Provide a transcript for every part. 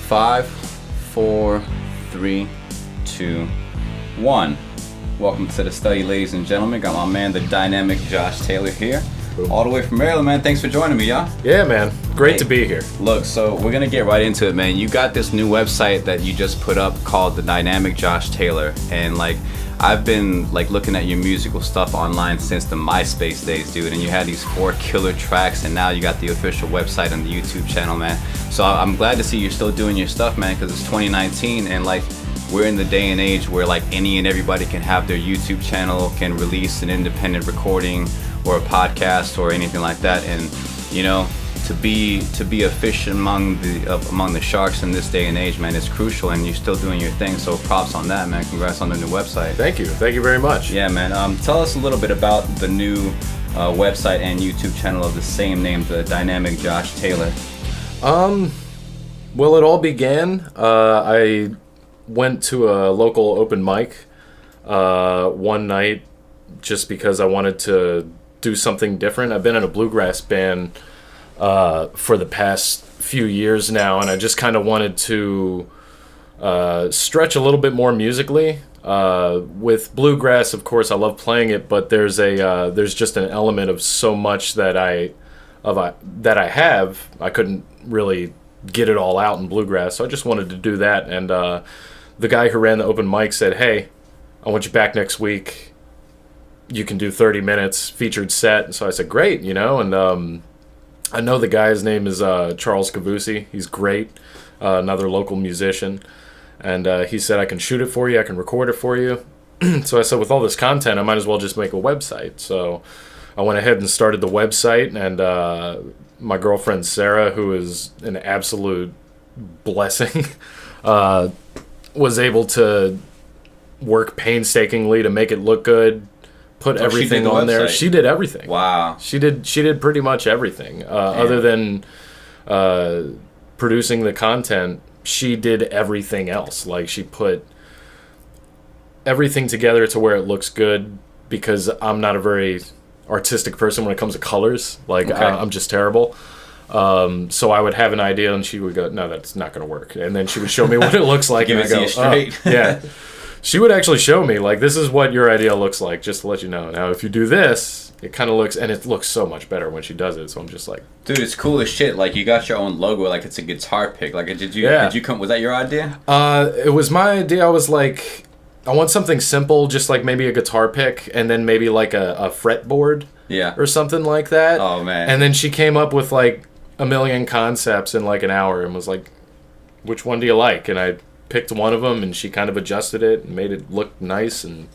5, 4, 3, 2, 1. Welcome to the study, ladies and gentlemen. Got my man, the dynamic Josh Taylor here. All the way from Maryland, man. Thanks for joining me, y'all. Yeah, man. Great to be here. Look, so we're going to get right into it, man. You got this new website that you just put up called the Dynamic Josh Taylor. And, I've been, looking at your musical stuff online since the MySpace days, dude. And you had these 4 killer tracks, and now you got the official website and the YouTube channel, man. So I'm glad to see you're still doing your stuff, man, because it's 2019, and, we're in the day and age where any and everybody can have their YouTube channel, can release an independent recording or a podcast or anything like that. And to be a fish among the sharks in this day and age, man, it's crucial, and you're still doing your thing. So props on that, man. Congrats on the new website. Thank you very much. Yeah, man. Tell us a little bit about the new website and YouTube channel of the same name, the Dynamic Josh Taylor. Well, it all began. I went to a local open mic one night just because I wanted to do something different. I've been in a bluegrass band for the past few years now, and I just kind of wanted to stretch a little bit more musically. With bluegrass, of course, I love playing it, but there's just an element of so much that I couldn't really get it all out in bluegrass, so I just wanted to do that. And the guy who ran the open mic said, "Hey, I want you back next week. You can do 30 minutes featured set." And so I said, "Great," and I know the guy. His name is Charles Cavusi. He's great, another local musician. And he said, "I can shoot it for you. I can record it for you." So I said, with all this content, I might as well just make a website. So I went ahead and started the website, and my girlfriend Sarah, who is an absolute blessing, was able to work painstakingly to make it look good, put everything on there. She did everything. Wow. She did pretty much everything. Other than producing the content, she did everything else. She put everything together to where it looks good, because I'm not a very artistic person when it comes to colors. I'm just terrible. So I would have an idea, and she would go, "No, that's not going to work." And then she would show me what it looks like. Give and it to you straight. Yeah. She would actually show me, this is what your idea looks like, just to let you know. Now, if you do this, it kind of looks, and it looks so much better when she does it. So I'm just like, dude, it's cool as shit. You got your own logo, it's a guitar pick. Did you come? Was that your idea? It was my idea. I was like, I want something simple, just maybe a guitar pick, and then maybe a fretboard, or something like that. Oh man! And then she came up with a million concepts in an hour, and was like, "Which one do you like?" And I picked one of them, and she kind of adjusted it and made it look nice. And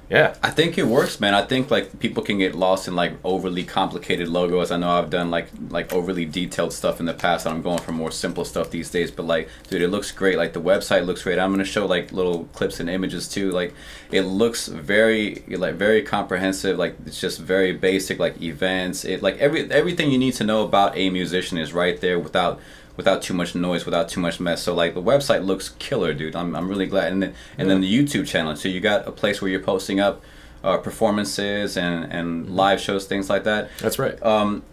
yeah, I think it works, man. I think people can get lost in overly complicated logos. I know I've done like overly detailed stuff in the past, and I'm going for more simple stuff these days. But dude, it looks great. The website looks great. I'm gonna show little clips and images too. It looks very very comprehensive. It's just very basic, events. It everything you need to know about a musician is right there without too much noise, without too much mess. So the website looks killer, dude. I'm really glad. And then the YouTube channel. So you got a place where you're posting up performances and live shows, things like that. That's right.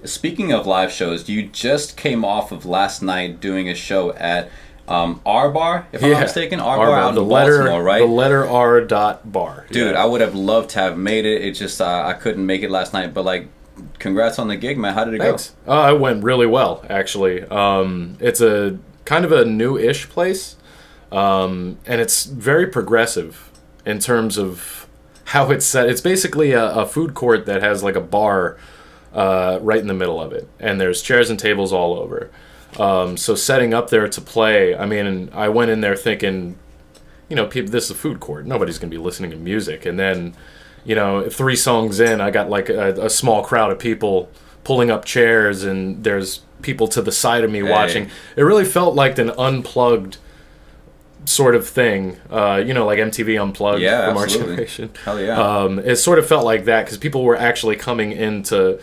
Speaking of live shows, you just came off of last night doing a show at R Bar, if I'm not mistaken. R Bar out in Baltimore, right? The letter R dot bar. Dude, I would have loved to have made it. It just I couldn't make it last night, but congrats on the gig, man. How did it Thanks. Go? It went really well, actually. It's a kind of a new-ish place, and it's very progressive in terms of how it's set. It's basically a food court that has a bar right in the middle of it, and there's chairs and tables all over. So setting up there to play, I went in there thinking, people, this is a food court. Nobody's going to be listening to music. And then 3 songs in, I got a small crowd of people pulling up chairs, and there's people to the side of me watching. It really felt like an unplugged sort of thing, like MTV Unplugged from our generation. Hell yeah. It sort of felt like that, because people were actually coming in to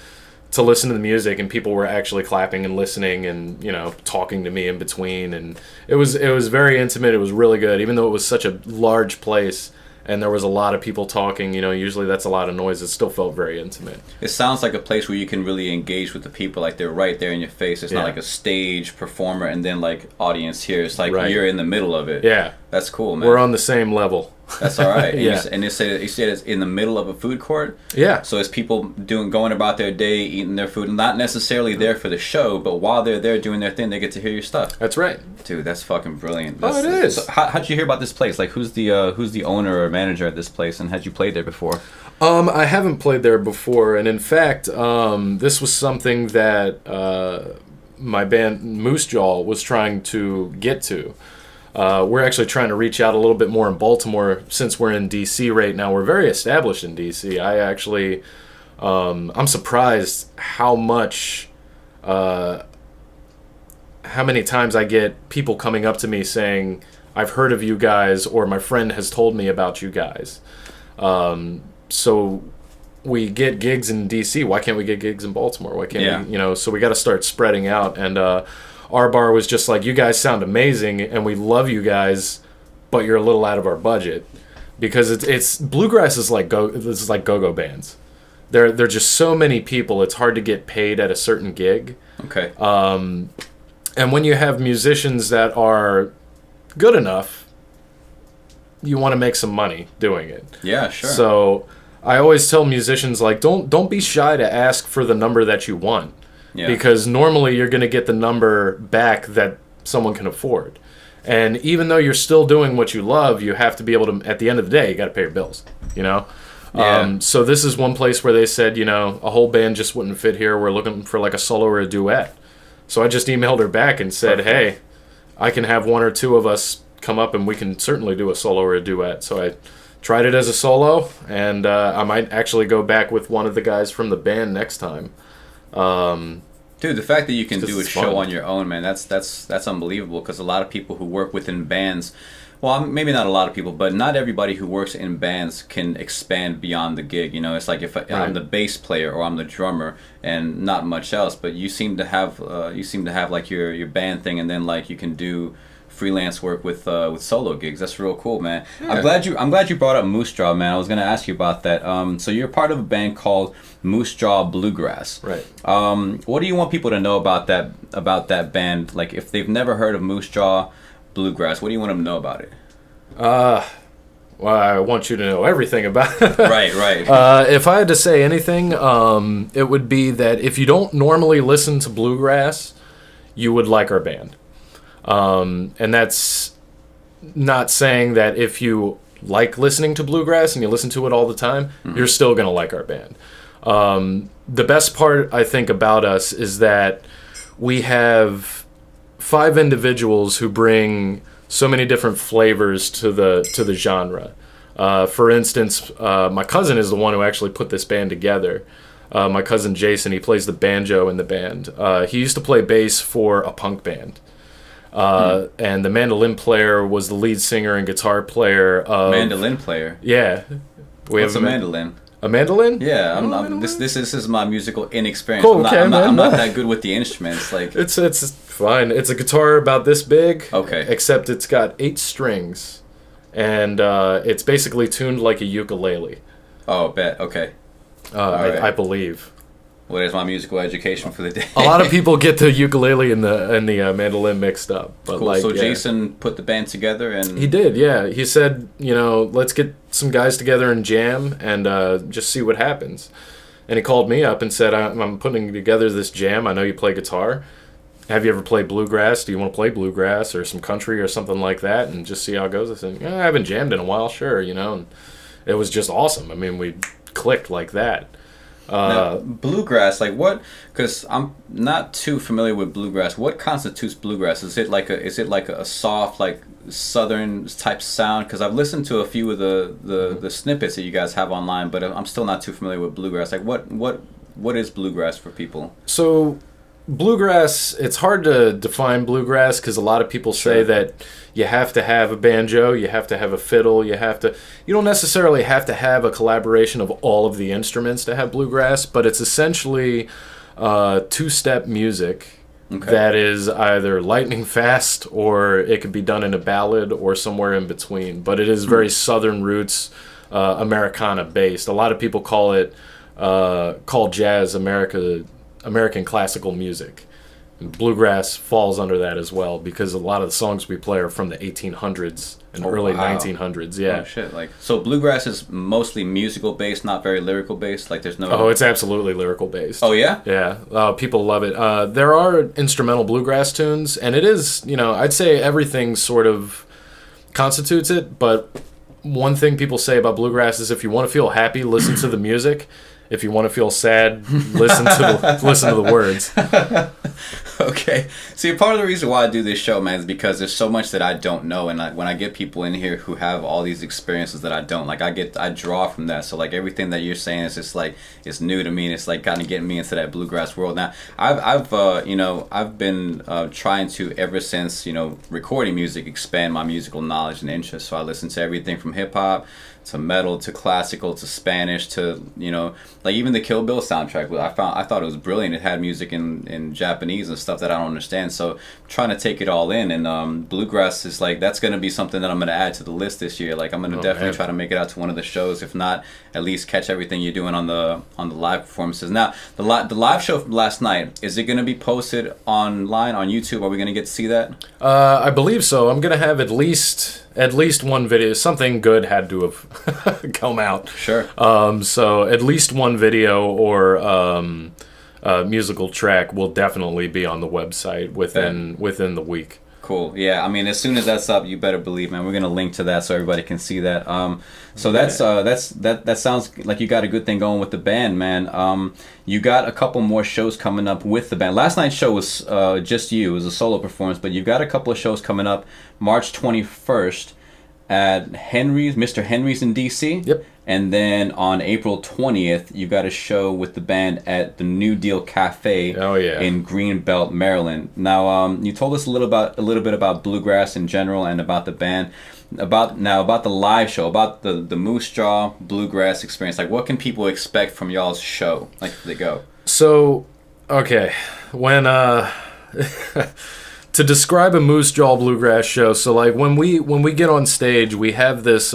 listen to the music, and people were actually clapping and listening and talking to me in between, and it was very intimate. It was really good, even though it was such a large place. and there was a lot of people talking. Usually that's a lot of noise. It still felt very intimate. It sounds like a place where you can really engage with the people, like they're right there in your face. It's not like a stage performer and then like audience here. It's like you're in the middle of it. Yeah. That's cool, man. We're on the same level. That's all right. And Yeah. you said it's in the middle of a food court. Yeah. So it's people going about their day, eating their food, not necessarily there for the show, but while they're there doing their thing, they get to hear your stuff. That's right. Dude, that's fucking brilliant. It is. So how'd you hear about this place? Like, who's the owner or manager at this place, and had you played there before? I haven't played there before, and in fact, this was something that my band Moose Jaw was trying to get to. We're actually trying to reach out a little bit more in Baltimore since we're in D.C. right now. We're very established in D.C. I actually, I'm surprised how many times I get people coming up to me saying, I've heard of you guys, or my friend has told me about you guys. So we get gigs in D.C. Why can't we get gigs in Baltimore? Why can't we, so we got to start spreading out. And our bar was just like, you guys sound amazing, and we love you guys, but you're a little out of our budget. Because it's Bluegrass is like go-go bands. There are just so many people, it's hard to get paid at a certain gig. Okay. And when you have musicians that are good enough, you want to make some money doing it. Yeah, sure. So I always tell musicians, like, don't be shy to ask for the number that you want. Yeah. Because normally you're going to get the number back that someone can afford. And even though you're still doing what you love, you have to be able to, at the end of the day, you got to pay your bills, Yeah. So this is one place where they said, a whole band just wouldn't fit here. We're looking for like a solo or a duet. So I just emailed her back and said, hey, I can have one or two of us come up and we can certainly do a solo or a duet. So I tried it as a solo, and I might actually go back with one of the guys from the band next time. Dude, the fact that you can do a show fun on your own, man, that's unbelievable, because a lot of people who work within bands, well, maybe not a lot of people, but not everybody who works in bands can expand beyond the gig. It's like if I'm the bass player or I'm the drummer and not much else, but you seem to have like your band thing, and then like you can do freelance work with solo gigs. That's real cool, man. Yeah. I'm glad you brought up Moose Jaw, man. I was gonna ask you about that. So you're part of a band called Moose Jaw Bluegrass. Right. What do you want people to know about that band? Like, if they've never heard of Moose Jaw Bluegrass, what do you want them to know about it? Well, I want you to know everything about it. Right. If I had to say anything, it would be that if you don't normally listen to bluegrass, you would like our band. And that's not saying that if you like listening to bluegrass and you listen to it all the time, you're still going to like our band. The best part, I think, about us is that we have 5 individuals who bring so many different flavors to the genre. For instance, my cousin is the one who actually put this band together. My cousin Jason, he plays the banjo in the band. He used to play bass for a punk band. And the mandolin player was the lead singer and guitar player of... Mandolin player? Yeah. What's a mandolin? A mandolin? Yeah, this is my musical inexperience. Cool, I'm not that good with the instruments. Like, it's fine. It's a guitar about this big. Okay. Except it's got 8 strings, and it's basically tuned like a ukulele. Oh, bet. Okay. Right. I believe. Well, there's my musical education for the day. A lot of people get the ukulele and the mandolin mixed up. But cool. So Jason put the band together, and he did. Yeah, he said, let's get some guys together and jam and just see what happens. And he called me up and said, I'm putting together this jam. I know you play guitar. Have you ever played bluegrass? Do you want to play bluegrass or some country or something like that, and just see how it goes? I said, I haven't jammed in a while, sure. And it was just awesome. I mean, we clicked like that. Now, bluegrass, like what? Because I'm not too familiar with bluegrass. What constitutes bluegrass? Is it like a soft, like southern type sound? Because I've listened to a few of the snippets that you guys have online, but I'm still not too familiar with bluegrass. Like what is bluegrass for people? So bluegrass, it's hard to define bluegrass because a lot of people say that you have to have a banjo, you have to have a fiddle, you don't necessarily have to have a collaboration of all of the instruments to have bluegrass, but it's essentially 2-step music that is either lightning fast or it could be done in a ballad or somewhere in between. But it is very Southern roots, Americana based. A lot of people call jazz American classical music. And bluegrass falls under that as well because a lot of the songs we play are from the 1800s and early 1900s. Yeah. Oh shit! Like, so bluegrass is mostly musical based, not very lyrical based. Like, there's no. Oh, it's absolutely lyrical based. Oh yeah. Yeah. People love it. There are instrumental bluegrass tunes, and it is, I'd say everything sort of constitutes it. But one thing people say about bluegrass is if you want to feel happy, listen to the music. If you want to feel sad, listen to the words. Okay. See, part of the reason why I do this show, man, is because there's so much that I don't know, and when I get people in here who have all these experiences that I don't, like, I draw from that. So like everything that you're saying is just like it's new to me, and it's like kind of getting me into that bluegrass world. Now, I've been trying to ever since recording music expand my musical knowledge and interest. So I listen to everything from hip hop to metal to classical to Spanish to like even the Kill Bill soundtrack. I thought it was brilliant. It had music in Japanese and stuff that I don't understand. So I'm trying to take it all in, and bluegrass is like that's going to be something that I'm going to add to the list this year. Like I'm going to definitely try to make it out to one of the shows. If not, at least catch everything you're doing on the live performances. Now the live show from last night, is it going to be posted online on YouTube? Are we going to get to see that? I believe so. I'm going to have at least one video. Something good had to have come out. Sure. So at least one video or musical track will definitely be on the website within the week. Cool. Yeah. I mean, as soon as that's up, you better believe, man. We're gonna link to that so everybody can see that. So that sounds like you got a good thing going with the band, man. You got a couple more shows coming up with the band. Last night's show was just you. It was a solo performance, but you've got a couple of shows coming up. March 21st at Mr. Henry's in DC. Yep. And then on April 20th, you got a show with the band at the New Deal Cafe in Greenbelt, Maryland. Now, you told us a little bit about bluegrass in general and about the band. About the live show, about the Moose Jaw Bluegrass experience. Like, what can people expect from y'all's show? Like, they go. So, okay, when to describe a Moose Jaw Bluegrass show, so like when we get on stage, we have this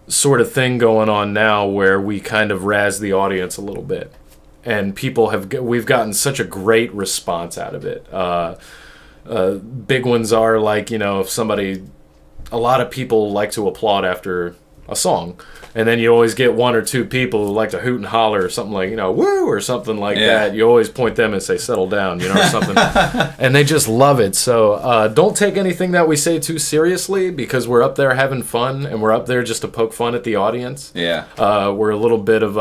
sort of thing going on now where we kind of razz the audience a little bit, and we've gotten such a great response out of it. Big ones are like, if a lot of people like to applaud after a song, and then you always get one or two people who like to hoot and holler or something like, woo, or something like that. You always point them and say, settle down, or something. And they just love it. So don't take anything that we say too seriously, because we're up there having fun, and we're up there just to poke fun at the audience. Yeah. We're a little bit of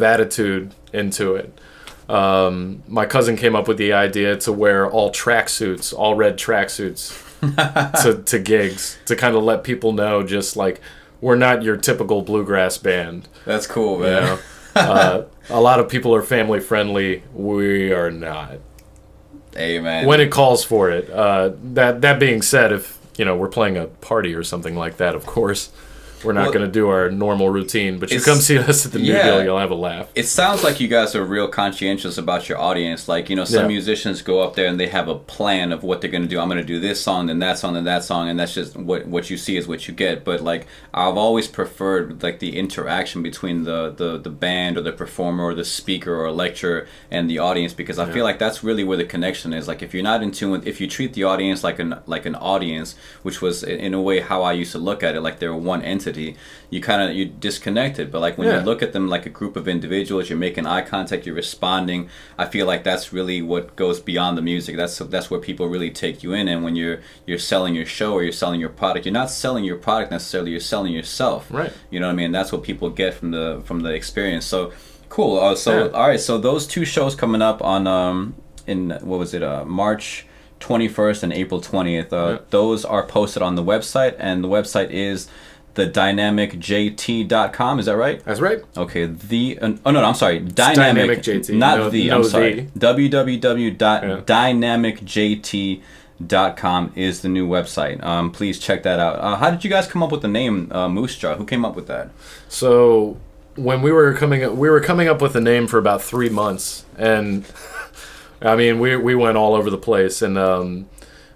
attitude into it. My cousin came up with the idea to wear all red tracksuits to gigs, to kind of let people know, just like, we're not your typical bluegrass band. That's cool, man. A lot of people are family friendly. We are not. Hey, man. When it calls for it. That being said, if we're playing a party or something like that, of course, we're not going to do our normal routine, but you come see us at the New Deal, you'll have a laugh. It sounds like you guys are real conscientious about your audience. Like, some musicians go up there and they have a plan of what they're going to do. I'm going to do this song, then that song, then that song, and that's just what you see is what you get. But, like, I've always preferred, like, the interaction between the band or the performer or the speaker or lecturer and the audience, because I feel like that's really where the connection is. Like, if you're not in tune with, if you treat the audience like an audience, which was, in a way, how I used to look at it, like they're one entity, you're disconnected. But like when you look at them like a group of individuals, you're making eye contact, you're responding. I feel like that's really what goes beyond the music. That's where people really take you in. And when you're selling your show or you're selling your product, you're not selling your product necessarily, you're selling yourself. Right. You know what I mean? That's what people get from the experience. So cool. All right, so those two shows coming up on March 21st and April 20th. Those are posted on the website, and the website is thedynamicjt.com. Is that right? That's right. Okay. I'm sorry. Dynamic JT. Not I'm sorry. www.dynamicjt.com is the new website. Please check that out. How did you guys come up with the name Moose Jaw? Who came up with that? So when we were coming up with the name for about 3 months, and I mean, we went all over the place, and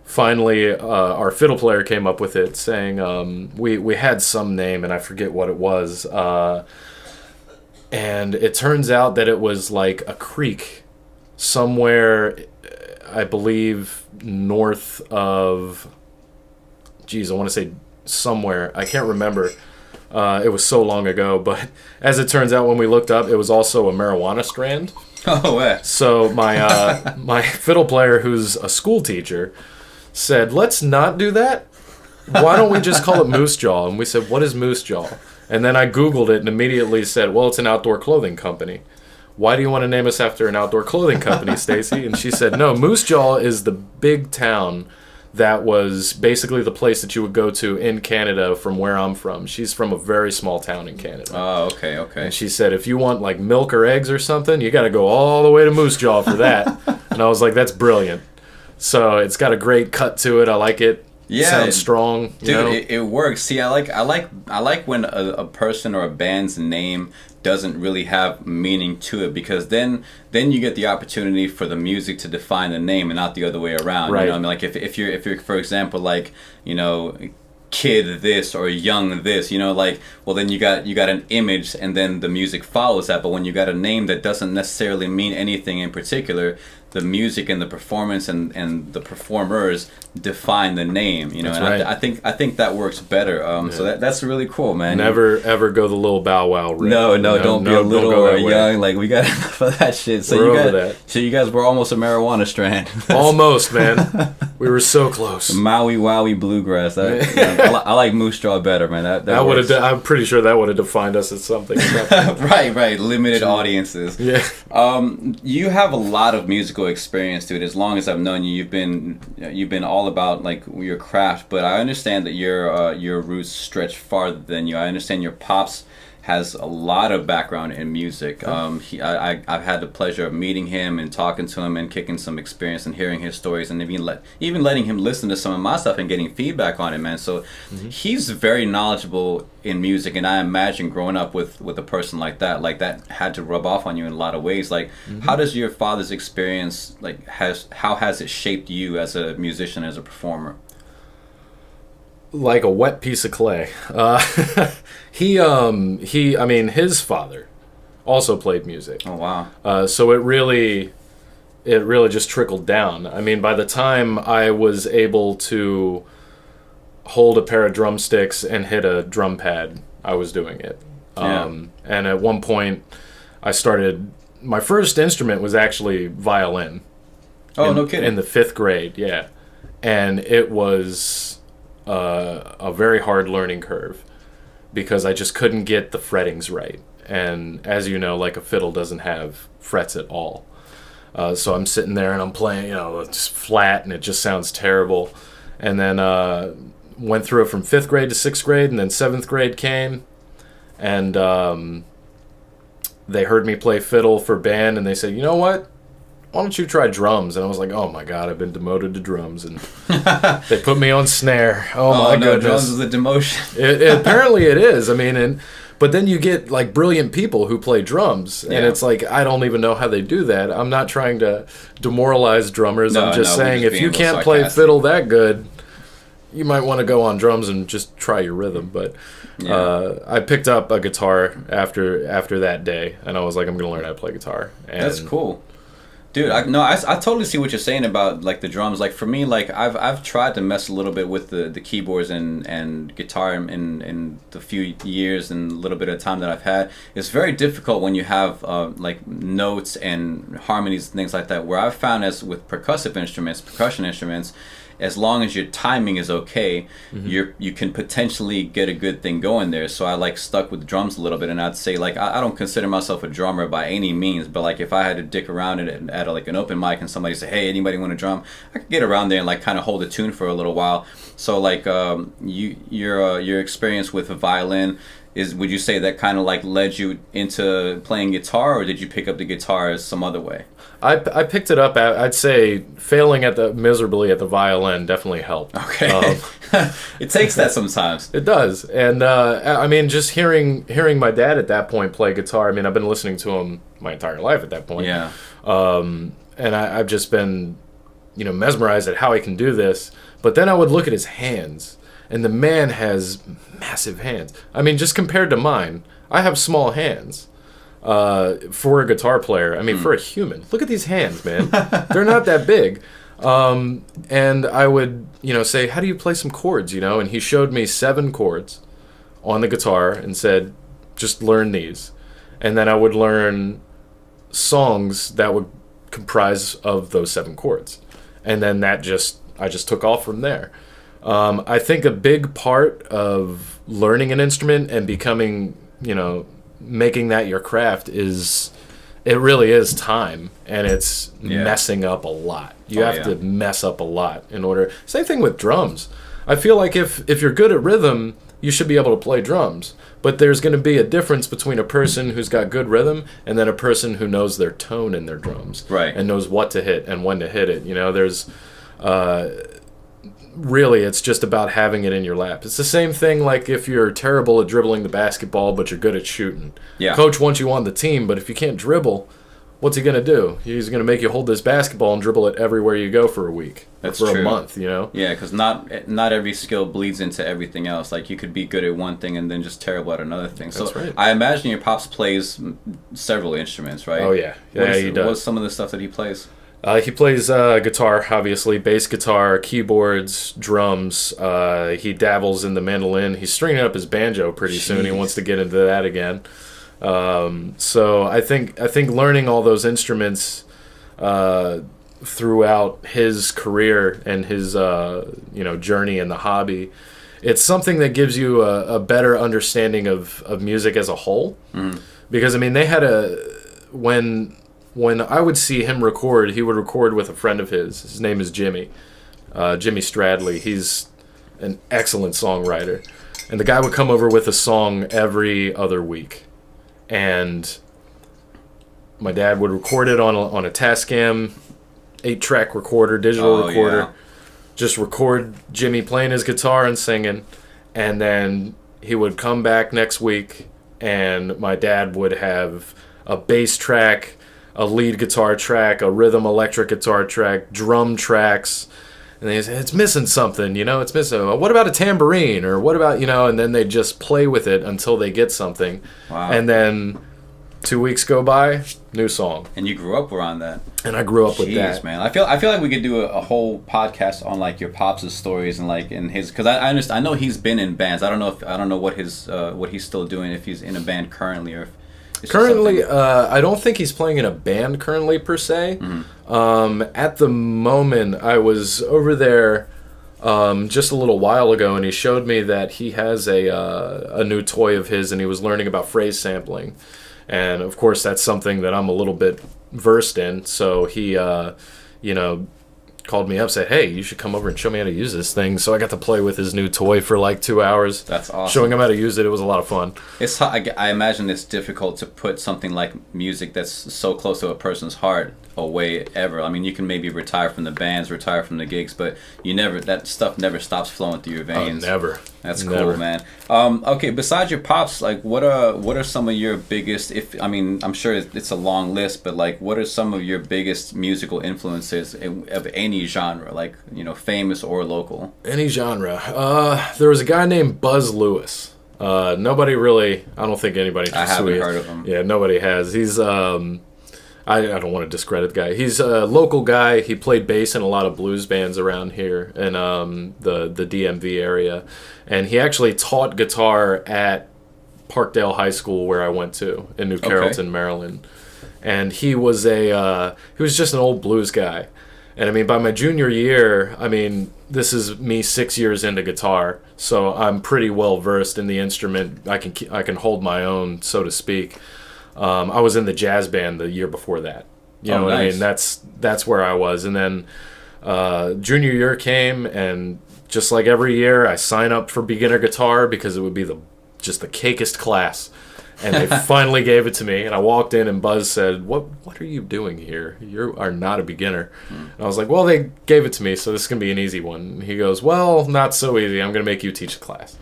finally our fiddle player came up with it, saying we had some name, and I forget what it was, and it turns out that it was like a creek somewhere, I believe, north of, geez, I want to say somewhere, I can't remember. It was so long ago, but as it turns out, when we looked up, it was also a marijuana strand. Oh, yeah. So my my fiddle player, who's a school teacher, said, "Let's not do that. Why don't we just call it Moose Jaw?" And we said, "What is Moose Jaw?" And then I Googled it and immediately said, "Well, it's an outdoor clothing company." "Why do you want to name us after an outdoor clothing company, Stacy?" And she said, "No, Moose Jaw is the big town that was basically the place that you would go to in Canada from where I'm from." She's from a very small town in Canada. Oh, okay, okay. And she said, if you want like milk or eggs or something, you got to go all the way to Moose Jaw for that. And I was like, that's brilliant. So it's got a great cut to it. I like it. Yeah, sounds strong. Dude, it works. See, I like when a person or a band's name doesn't really have meaning to it, because then you get the opportunity for the music to define the name and not the other way around. Right. You know, I mean, like if you're for example, like, you know, kid this or young this, you know, like, well, then you got an image and then the music follows that. But when you got a name that doesn't necessarily mean anything in particular, the music and the performance and the performers define the name, you know. That's and right. I think that works better. So that's really cool, man. Never ever go the little Bow Wow route. No, don't be a little or young. Like, we got enough of that shit. So we're over that. So you guys were almost a marijuana strand. Almost, man. We were so close. Maui Wowie Bluegrass. I like Moose Jaw better, man. That would have. I'm pretty sure that would have defined us as something. Right. Limited audiences. Yeah. You have a lot of musical experience, dude. As long as I've known you, you've been all about like your craft. But I understand that your roots stretch farther than you. I understand your pops has a lot of background in music. I've had the pleasure of meeting him and talking to him and kicking some experience and hearing his stories, and even letting him listen to some of my stuff and getting feedback on it, man. So he's very knowledgeable in music, and I imagine growing up with a person like that had to rub off on you in a lot of ways. Like, how does your father's experience, like, how has it shaped you as a musician, as a performer? Like a wet piece of clay. I mean, his father also played music. Oh, wow. So it really just trickled down. I mean, by the time I was able to hold a pair of drumsticks and hit a drum pad, I was doing it. And at one point, my first instrument was actually violin. Oh, no kidding. In the 5th grade, yeah. And it was a very hard learning curve, because I just couldn't get the frettings right. And as you know, like, a fiddle doesn't have frets at all. So I'm sitting there and I'm playing, you know, it's flat and it just sounds terrible. And then went through it from 5th grade to 6th grade, and then 7th grade came, and they heard me play fiddle for band, and they said, you know what? Why don't you try drums? And I was like, oh my God, I've been demoted to drums. And they put me on snare. Oh my goodness. Drums is a demotion. Apparently it is. I mean, but then you get like brilliant people who play drums. And it's like, I don't even know how they do that. I'm not trying to demoralize drummers. I'm just saying, if you can't play fiddle that good, you might want to go on drums and just try your rhythm. But I picked up a guitar after that day, and I was like, I'm going to learn how to play guitar. And that's cool. Dude, I totally see what you're saying about like the drums. Like, for me, like, I've tried to mess a little bit with the keyboards and guitar in the few years and a little bit of time that I've had. It's very difficult when you have like notes and harmonies and things like that. Where I've found, as with percussion instruments, as long as your timing is okay, you can potentially get a good thing going there. So I like stuck with drums a little bit, and I'd say, like, I don't consider myself a drummer by any means, but like, if I had to dick around at like an open mic and somebody say, hey, anybody want to drum, I could get around there and like kind of hold a tune for a little while. So like, your experience with a violin, would you say that kind of like led you into playing guitar, or did you pick up the guitar some other way? I picked it up. I'd say failing miserably at the violin definitely helped. Okay, it takes that sometimes. It does, and I mean, just hearing my dad at that point play guitar. I mean, I've been listening to him my entire life at that point. Yeah. I've just been, mesmerized at how he can do this. But then I would look at his hands, and the man has massive hands. I mean, just compared to mine, I have small hands. For a guitar player, I mean, for a human, look at these hands, man. They're not that big. And I would, say, how do you play some chords, And he showed me 7 chords on the guitar and said, just learn these. And then I would learn songs that would comprise of those 7 chords. And then I just took off from there. I think a big part of learning an instrument and becoming, making that your craft it really is time, and it's messing up a lot. You have to mess up a lot in order. Same thing with drums. I feel like if you're good at rhythm, you should be able to play drums. But there's going to be a difference between a person who's got good rhythm and then a person who knows their tone in their drums, right, and knows what to hit and when to hit it. There's really, it's just about having it in your lap. It's the same thing like if you're terrible at dribbling the basketball, but you're good at shooting. Yeah. Coach wants you on the team, but if you can't dribble, what's he going to do? He's going to make you hold this basketball and dribble it everywhere you go for a week. That's or for true. A month, Yeah, because not every skill bleeds into everything else. Like, you could be good at one thing and then just terrible at another thing. So that's right. I imagine your pops plays several instruments, right? Oh, yeah. He does. What's some of the stuff that he plays? He plays guitar, obviously, bass guitar, keyboards, drums. He dabbles in the mandolin. He's stringing up his banjo pretty soon. He wants to get into that again. So I think learning all those instruments throughout his career and his journey in the hobby, it's something that gives you a better understanding of music as a whole. Mm-hmm. Because I mean, they had when I would see him record, he would record with a friend of his. His name is Jimmy Stradley. He's an excellent songwriter. And the guy would come over with a song every other week. And my dad would record it on a Tascam 8-track recorder, digital recorder. Yeah. Just record Jimmy playing his guitar and singing. And then he would come back next week, and my dad would have a bass track, a lead guitar track, a rhythm electric guitar track, drum tracks, and they say, it's missing something, it's missing. What about a tambourine? Or what about, and then they just play with it until they get something. Wow. And then 2 weeks go by, new song. And you grew up around that. And I grew up with that. Man. I feel like we could do a whole podcast on like your pops' stories and like in his, because I understand, I know he's been in bands. I don't know what he's still doing, if he's in a band currently or if currently, I don't think he's playing in a band currently per se. Mm-hmm. At the moment, I was over there just a little while ago, and he showed me that he has a new toy of his, and he was learning about phrase sampling. And of course, that's something that I'm a little bit versed in. So he, called me up, said, hey, you should come over and show me how to use this thing. So I got to play with his new toy for like 2 hours. That's awesome. Showing him how to use it. It was a lot of fun. I imagine it's difficult to put something like music that's so close to a person's heart away ever. I mean, you can maybe retire from the bands, retire from the gigs, but that stuff never stops flowing through your veins. Oh, never. That's cool, man. Okay, besides your pops, like what are some of your biggest, I'm sure it's a long list, but like what are some of your biggest musical influences of any genre, like, famous or local? Any genre. There was a guy named Buzz Lewis. Nobody really, I don't think anybody knows. I haven't heard of him. Yeah, nobody has. He's I don't want to discredit the guy. He's a local guy. He played bass in a lot of blues bands around here in the DMV area. And he actually taught guitar at Parkdale High School, where I went to, in New Carrollton, Maryland. And he was just an old blues guy. And I mean, by my junior year, this is me 6 years into guitar, so I'm pretty well versed in the instrument. I can hold my own, so to speak. I was in the jazz band the year before that. You know what I mean? That's where I was. And then junior year came, and just like every year, I sign up for beginner guitar because it would be just the cakest class. And they finally gave it to me, and I walked in, and Buzz said, "What are you doing here? You are not a beginner." And I was like, "Well, they gave it to me, so this is going to be an easy one." And he goes, "Well, not so easy. I'm going to make you teach the class."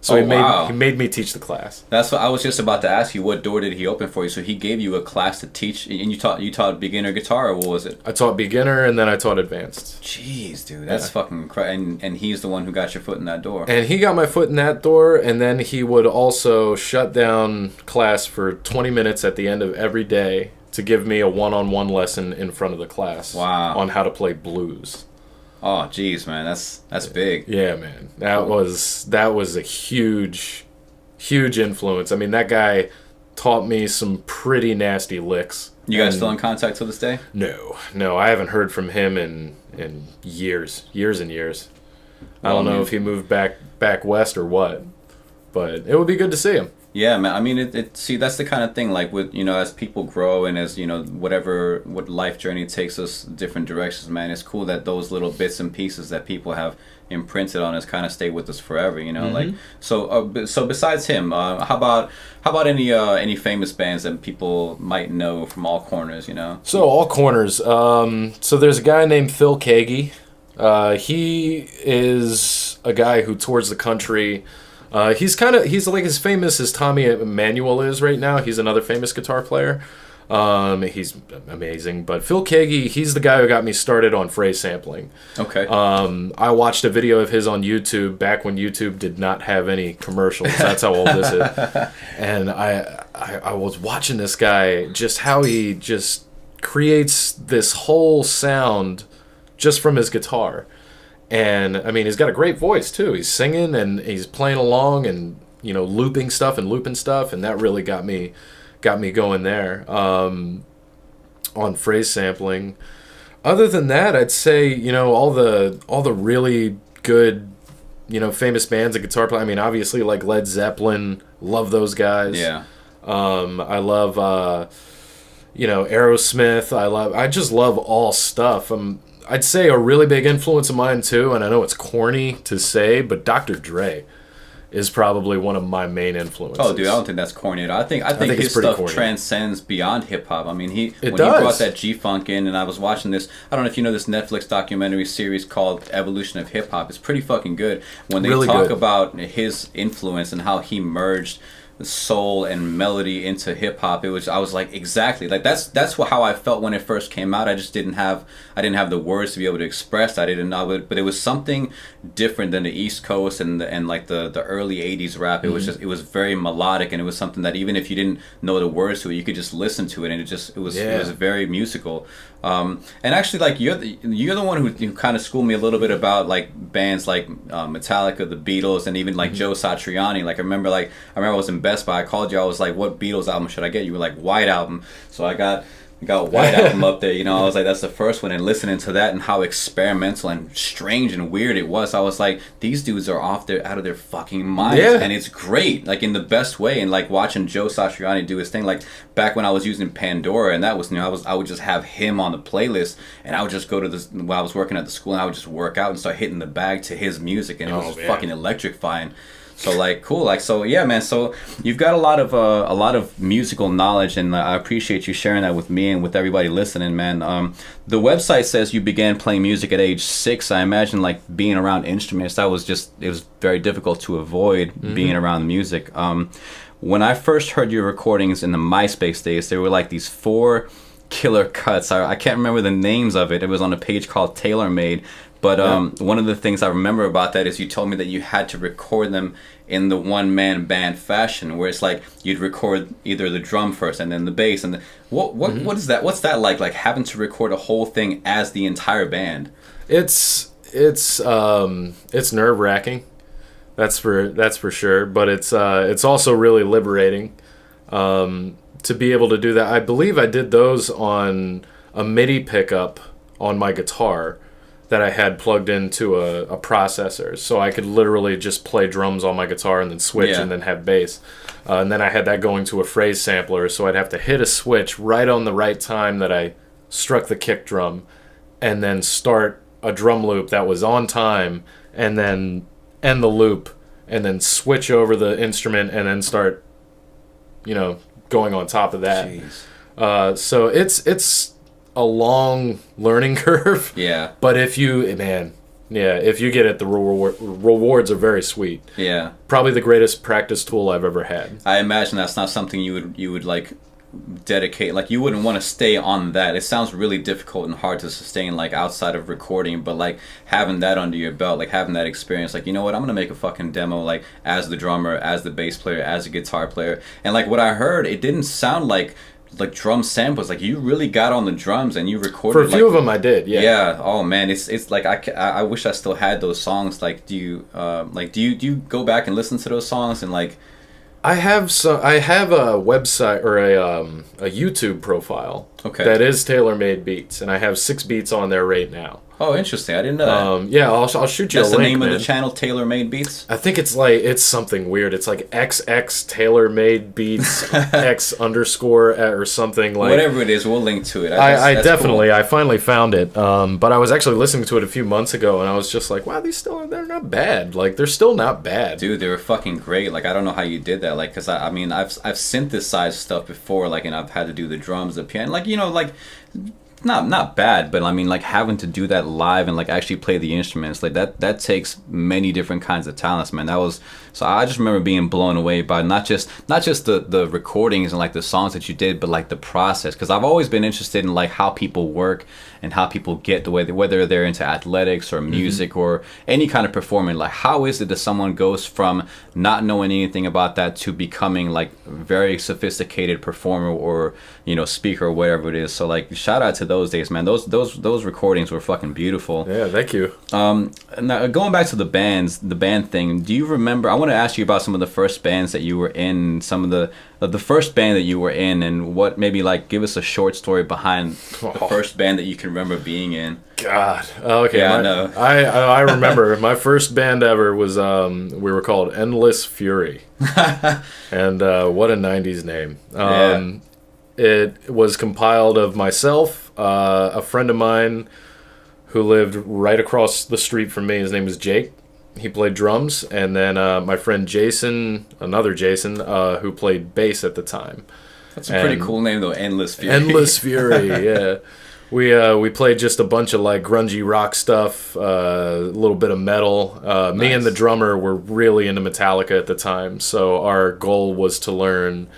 So wow. he made me teach the class. That's what I was just about to ask you. What door did he open for you? So he gave you a class to teach, and you taught beginner guitar, or what was it? I taught beginner, and then I taught advanced. Jeez, dude, that's fucking incredible. And he's the one who got your foot in that door. And he got my foot in that door, and then he would also shut down class for 20 minutes at the end of every day to give me a one-on-one lesson in front of the class. Wow. On how to play blues. Oh, jeez, man, that's big. Yeah, man, that was a huge influence. I mean, that guy taught me some pretty nasty licks. You guys still in contact to this day? No, I haven't heard from him in years and years. I don't know if he moved back west or what, but it would be good to see him. Yeah, man. I mean, see, that's the kind of thing, like, with, as people grow and as, what life journey takes us different directions, man, it's cool that those little bits and pieces that people have imprinted on us kind of stay with us forever, like, so besides him, how about any famous bands that people might know from all corners, So all corners. So there's a guy named Phil Kagi. He is a guy who tours the country. He's like as famous as Tommy Emmanuel is right now. He's another famous guitar player. He's amazing. But Phil Kagi, he's the guy who got me started on phrase sampling. Okay. I watched a video of his on YouTube back when YouTube did not have any commercials. That's how old this is. And I was watching this guy, just how he just creates this whole sound just from his guitar. And I mean, he's got a great voice too. He's singing and he's playing along and looping stuff, and that really got me going there on phrase sampling. Other than that, I'd say all the really good famous bands of guitar play. I mean, obviously like Led Zeppelin, love those guys. Yeah. I love Aerosmith. I just love all stuff. I'd say a really big influence of mine too, and I know it's corny to say, but Dr. Dre is probably one of my main influences. Oh, dude, I don't think that's corny at all. I think his stuff corny. Transcends beyond hip hop. I mean, when he brought that G-Funk in, and I was watching this, I don't know if you know this Netflix documentary series called Evolution of Hip Hop. It's pretty fucking good. When they really talk about his influence and how he merged soul and melody into hip hop, I was like, exactly, like that's how I felt when it first came out. I didn't have the words to be able to express. I didn't know it, but it was something different than the East Coast and like the early 80s rap. It was very melodic, and it was something that even if you didn't know the words to it, you could just listen to it, and it was very musical. And actually, like, you're the one who kind of schooled me a little bit about like bands like Metallica, the Beatles, and even like Joe Satriani. Like I remember I was in Best Buy. I called you. I was like, "What Beatles album should I get?" You were like, "White Album." So I got White Album up there. I was like, that's the first one. And listening to that and how experimental and strange and weird it was, I was like, these dudes are out of their fucking minds. Yeah. And it's great, like in the best way. And like watching Joe Satriani do his thing, like back when I was using Pandora, and that was I would just have him on the playlist, and I would just go to this while I was working at the school, and I would just work out and start hitting the bag to his music, and it was fucking electrifying. So like cool, like so yeah, man. So you've got a lot of musical knowledge, and I appreciate you sharing that with me and with everybody listening, man. The website says you began playing music at age 6. I imagine like being around instruments, it was very difficult to avoid being around music. When I first heard your recordings in the MySpace days, there were like these 4 killer cuts. I can't remember the names of it. It was on a page called Tailor Made. But one of the things I remember about that is you told me that you had to record them in the one-man band fashion, where it's like you'd record either the drum first and then the bass. And what is that? What's that like? Like having to record a whole thing as the entire band? It's nerve-wracking. That's for sure. But it's also really liberating to be able to do that. I believe I did those on a MIDI pickup on my guitar that I had plugged into a processor, so I could literally just play drums on my guitar and then switch and then have bass. And then I had that going to a phrase sampler, so I'd have to hit a switch right on the right time that I struck the kick drum, and then start a drum loop that was on time, and then end the loop, and then switch over the instrument, and then start, going on top of that. Jeez. So it's a long learning curve. Yeah. But if you, man, Yeah, if you get it, the rewards are very sweet. Yeah. Probably the greatest practice tool I've ever had. I imagine that's not something you would like dedicate, like you wouldn't want to stay on that. It sounds really difficult and hard to sustain, like outside of recording, but like having that under your belt, like having that experience, like, you know what, I'm gonna make a fucking demo, like as the drummer, as the bass player, as a guitar player. And like what I heard, it didn't sound like drum samples. Like you really got on the drums and you recorded. For a few of them I did, yeah. Yeah. Oh man, it's like I wish I still had those songs. Like do you go back and listen to those songs and like? I have a website or a YouTube profile that is tailor-made beats, and I have 6 beats on there right now. Oh, interesting. I didn't know that. Yeah, I'll shoot you a link. That's the name man. of the channel, Tailor Made Beats? I think it's something weird. It's like XX Tailor Made Beats X underscore or something like. Whatever it is, we'll link to it. That's definitely cool. I finally found it. But I was actually listening to it a few months ago, and I was just like, wow, they're not bad. Like they're still not bad. Dude, they were fucking great. Like I don't know how you did that. Like, cause I mean I've synthesized stuff before. Like, and I've had to do the drums, the piano. Like, you know, like. Not bad, but I mean, like having to do that live and like actually play the instruments, like that takes many different kinds of talents, man. So I just remember being blown away by not just the recordings and like the songs that you did, but like the process. Because I've always been interested in like how people work and how people get the way, whether they're into athletics or music or any kind of performing. Like how is it that someone goes from not knowing anything about that to becoming like very sophisticated performer or, you know, speaker or whatever it is. So like shout out to those days, man. Those recordings were fucking beautiful. Yeah, thank you. Now going back to the band thing, do you remember? I want to ask you about some of the first bands that you were in, some of the first band that you were in, and what maybe like give us a short story behind the first band that you can remember being in. God, okay. Yeah, I know. I remember my first band ever was we were called Endless Fury, and what a '90s name. Yeah. It was compiled of myself, a friend of mine who lived right across the street from me. His name was Jake. He played drums, and then my friend Jason, another Jason, who played bass at the time. That's a pretty cool name, though. Endless Fury. Endless Fury, yeah. We played just a bunch of like grungy rock stuff, a little bit of metal. Nice. Me and the drummer were really into Metallica at the time, so our goal was to learn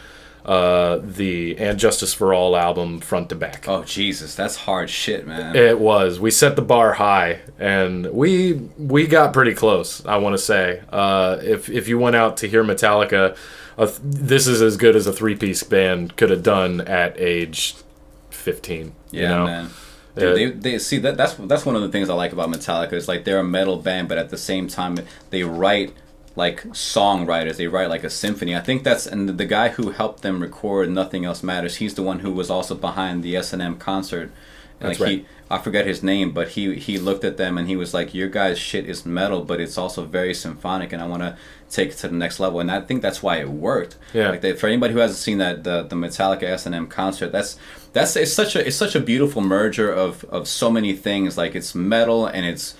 the And Justice for All album front to back. Oh Jesus, that's hard shit, man. It was. We set the bar high, and we got pretty close, I want to say. If you went out to hear Metallica, this is as good as a 3-piece band could have done at age 15. Yeah, you know? Man. Dude, they see that's one of the things I like about Metallica. Is like they're a metal band, but at the same time they write like songwriters. They write like a symphony. I think and the guy who helped them record Nothing Else Matters, he's the one who was also behind the S&M concert. That's like right. I forget his name, but he looked at them and he was like, your guys' shit is metal, but it's also very symphonic, and I want to take it to the next level. And I think that's why it worked. Yeah. Like for anybody who hasn't seen that the Metallica S&M concert, it's such a beautiful merger of so many things. Like it's metal and it's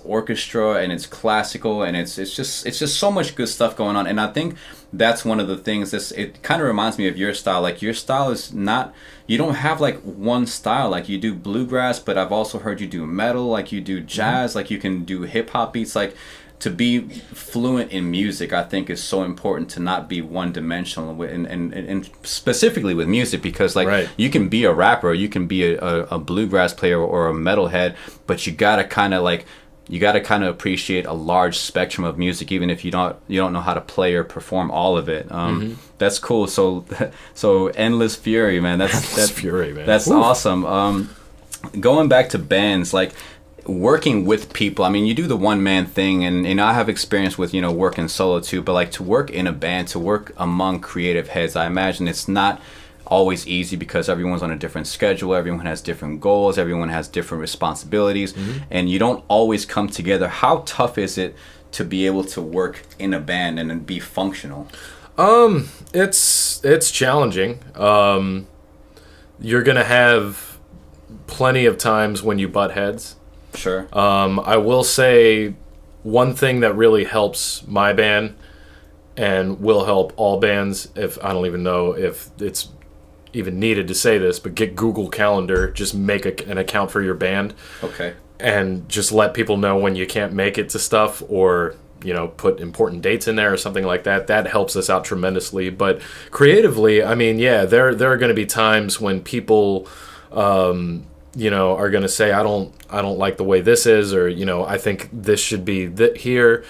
orchestra and it's classical and it's just so much good stuff going on. And I think that's one of the things it kind of reminds me of your style. Like your style is not, you don't have like one style. Like you do bluegrass, but I've also heard you do metal, like you do jazz, like you can do hip hop beats. Like to be fluent in music, I think is so important to not be one dimensional and specifically with music, because like you can be a rapper, you can be a bluegrass player or a metalhead, but you gotta kind of appreciate a large spectrum of music, even if you don't know how to play or perform all of it. That's cool. So Endless Fury, man. That's Fury, man. That's awesome. Going back to bands, like working with people. I mean, you do the one man thing, and I have experience with working solo too. But like to work in a band, to work among creative heads, I imagine it's not always easy because everyone's on a different schedule, everyone has different goals, everyone has different responsibilities, and you don't always come together. How tough is it to be able to work in a band and then be functional? It's challenging. You're gonna have plenty of times when you butt heads. Sure. I will say one thing that really helps my band and will help all bands, if I don't even know if it's even needed to say this, but get Google Calendar, just make an account for your band. Okay. and just let people know when you can't make it to stuff, or put important dates in there or something like that. That helps us out tremendously. But creatively, I mean, yeah, there are going to be times when people are going to say, I don't like the way this is, or I think this should be here.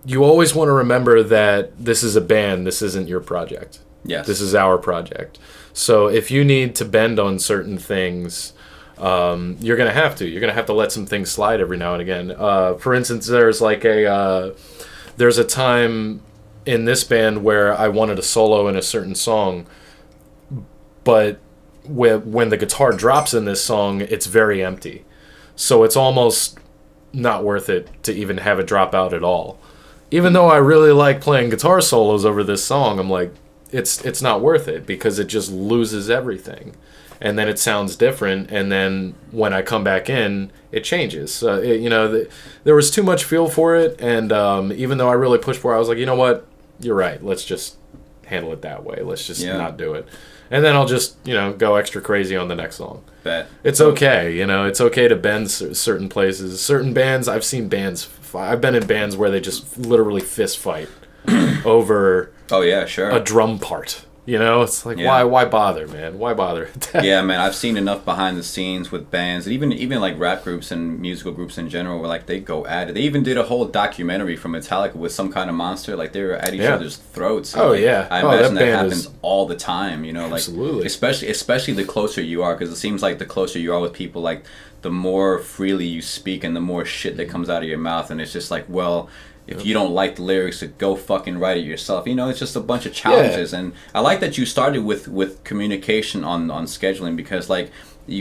You always want to remember that this is a band, this isn't your project. Yes. This is our project. So if you need to bend on certain things, you're going to have to. You're going to have to let some things slide every now and again. For instance, there's a time in this band where I wanted a solo in a certain song, but when the guitar drops in this song, it's very empty. So it's almost not worth it to even have it drop out at all. Even though I really like playing guitar solos over this song, I'm like, it's not worth it, because it just loses everything. And then it sounds different, and then when I come back in, it changes. There was too much feel for it, and even though I really pushed for it, I was like, you know what? You're right. Let's just handle it that way. Let's just not do it. And then I'll just, go extra crazy on the next song. Bet. It's okay, it's okay to bend certain places. Certain bands, I've been in bands where they just literally fist fight over Oh, yeah, sure. a drum part. It's like, why bother, man? Why bother? Yeah, man, I've seen enough behind the scenes with bands, and even like rap groups and musical groups in general, where like they go at it. They even did a whole documentary from Metallica with Some Kind of Monster, like they were at each other's throats. And, I imagine that happens all the time, like absolutely. especially the closer you are, because it seems like the closer you are with people, like the more freely you speak and the more shit that comes out of your mouth, and it's just like, well, if you don't like the lyrics, go fucking write it yourself. It's just a bunch of challenges. And I like that you started with communication on scheduling, because like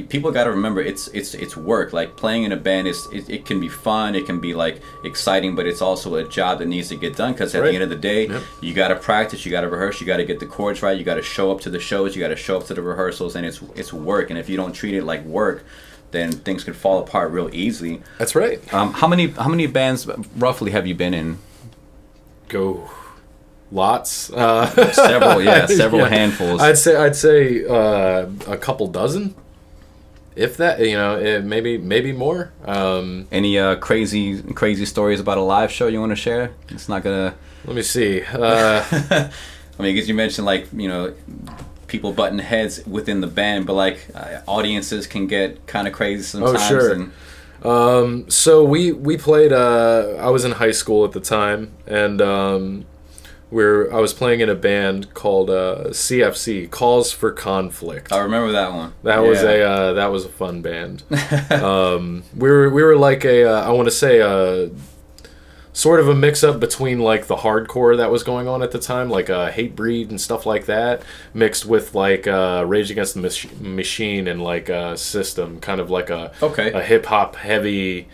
people got to remember it's work. Like playing in a band it can be fun, it can be like exciting, but it's also a job that needs to get done, because at the end of the day, you got to practice, you got to rehearse, you got to get the chords right, you got to show up to the shows, you got to show up to the rehearsals, and it's work. And if you don't treat it like work, then things could fall apart real easily. That's right. How many bands roughly have you been in? Go, lots. Several handfuls. I'd say a couple dozen, if that. Maybe more. Any crazy stories about a live show you want to share? It's not gonna. Let me see. I mean, because you mentioned like people butting heads within the band, but like audiences can get kind of crazy sometimes. Oh, sure. So we played. I was in high school at the time, and I was playing in a band called CFC, Calls for Conflict. I remember that one. That was a fun band. We were like I want to say sort of a mix-up between like the hardcore that was going on at the time, like Hatebreed and stuff like that, mixed with like Rage Against the Machine and like System, kind of like a hip-hop heavy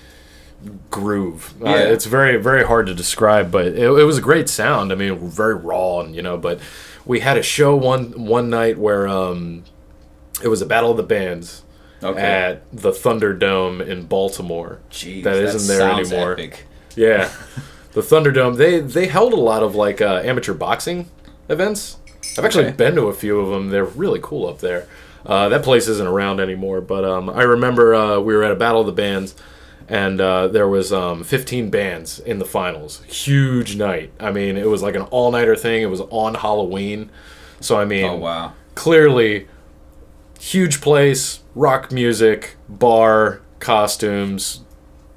groove. It's very, very hard to describe, but it was a great sound. I mean, very raw, and but we had a show one night where it was a battle of the bands at the Thunderdome in Baltimore. Jeez, that isn't there anymore. Epic. Yeah, the Thunderdome. They held a lot of like amateur boxing events. I've actually been to a few of them. They're really cool up there. That place isn't around anymore, but I remember we were at a battle of the bands, and there was 15 bands in the finals. Huge night. I mean, it was like an all-nighter thing. It was on Halloween, so I mean, oh wow, clearly huge place, rock music, bar, costumes.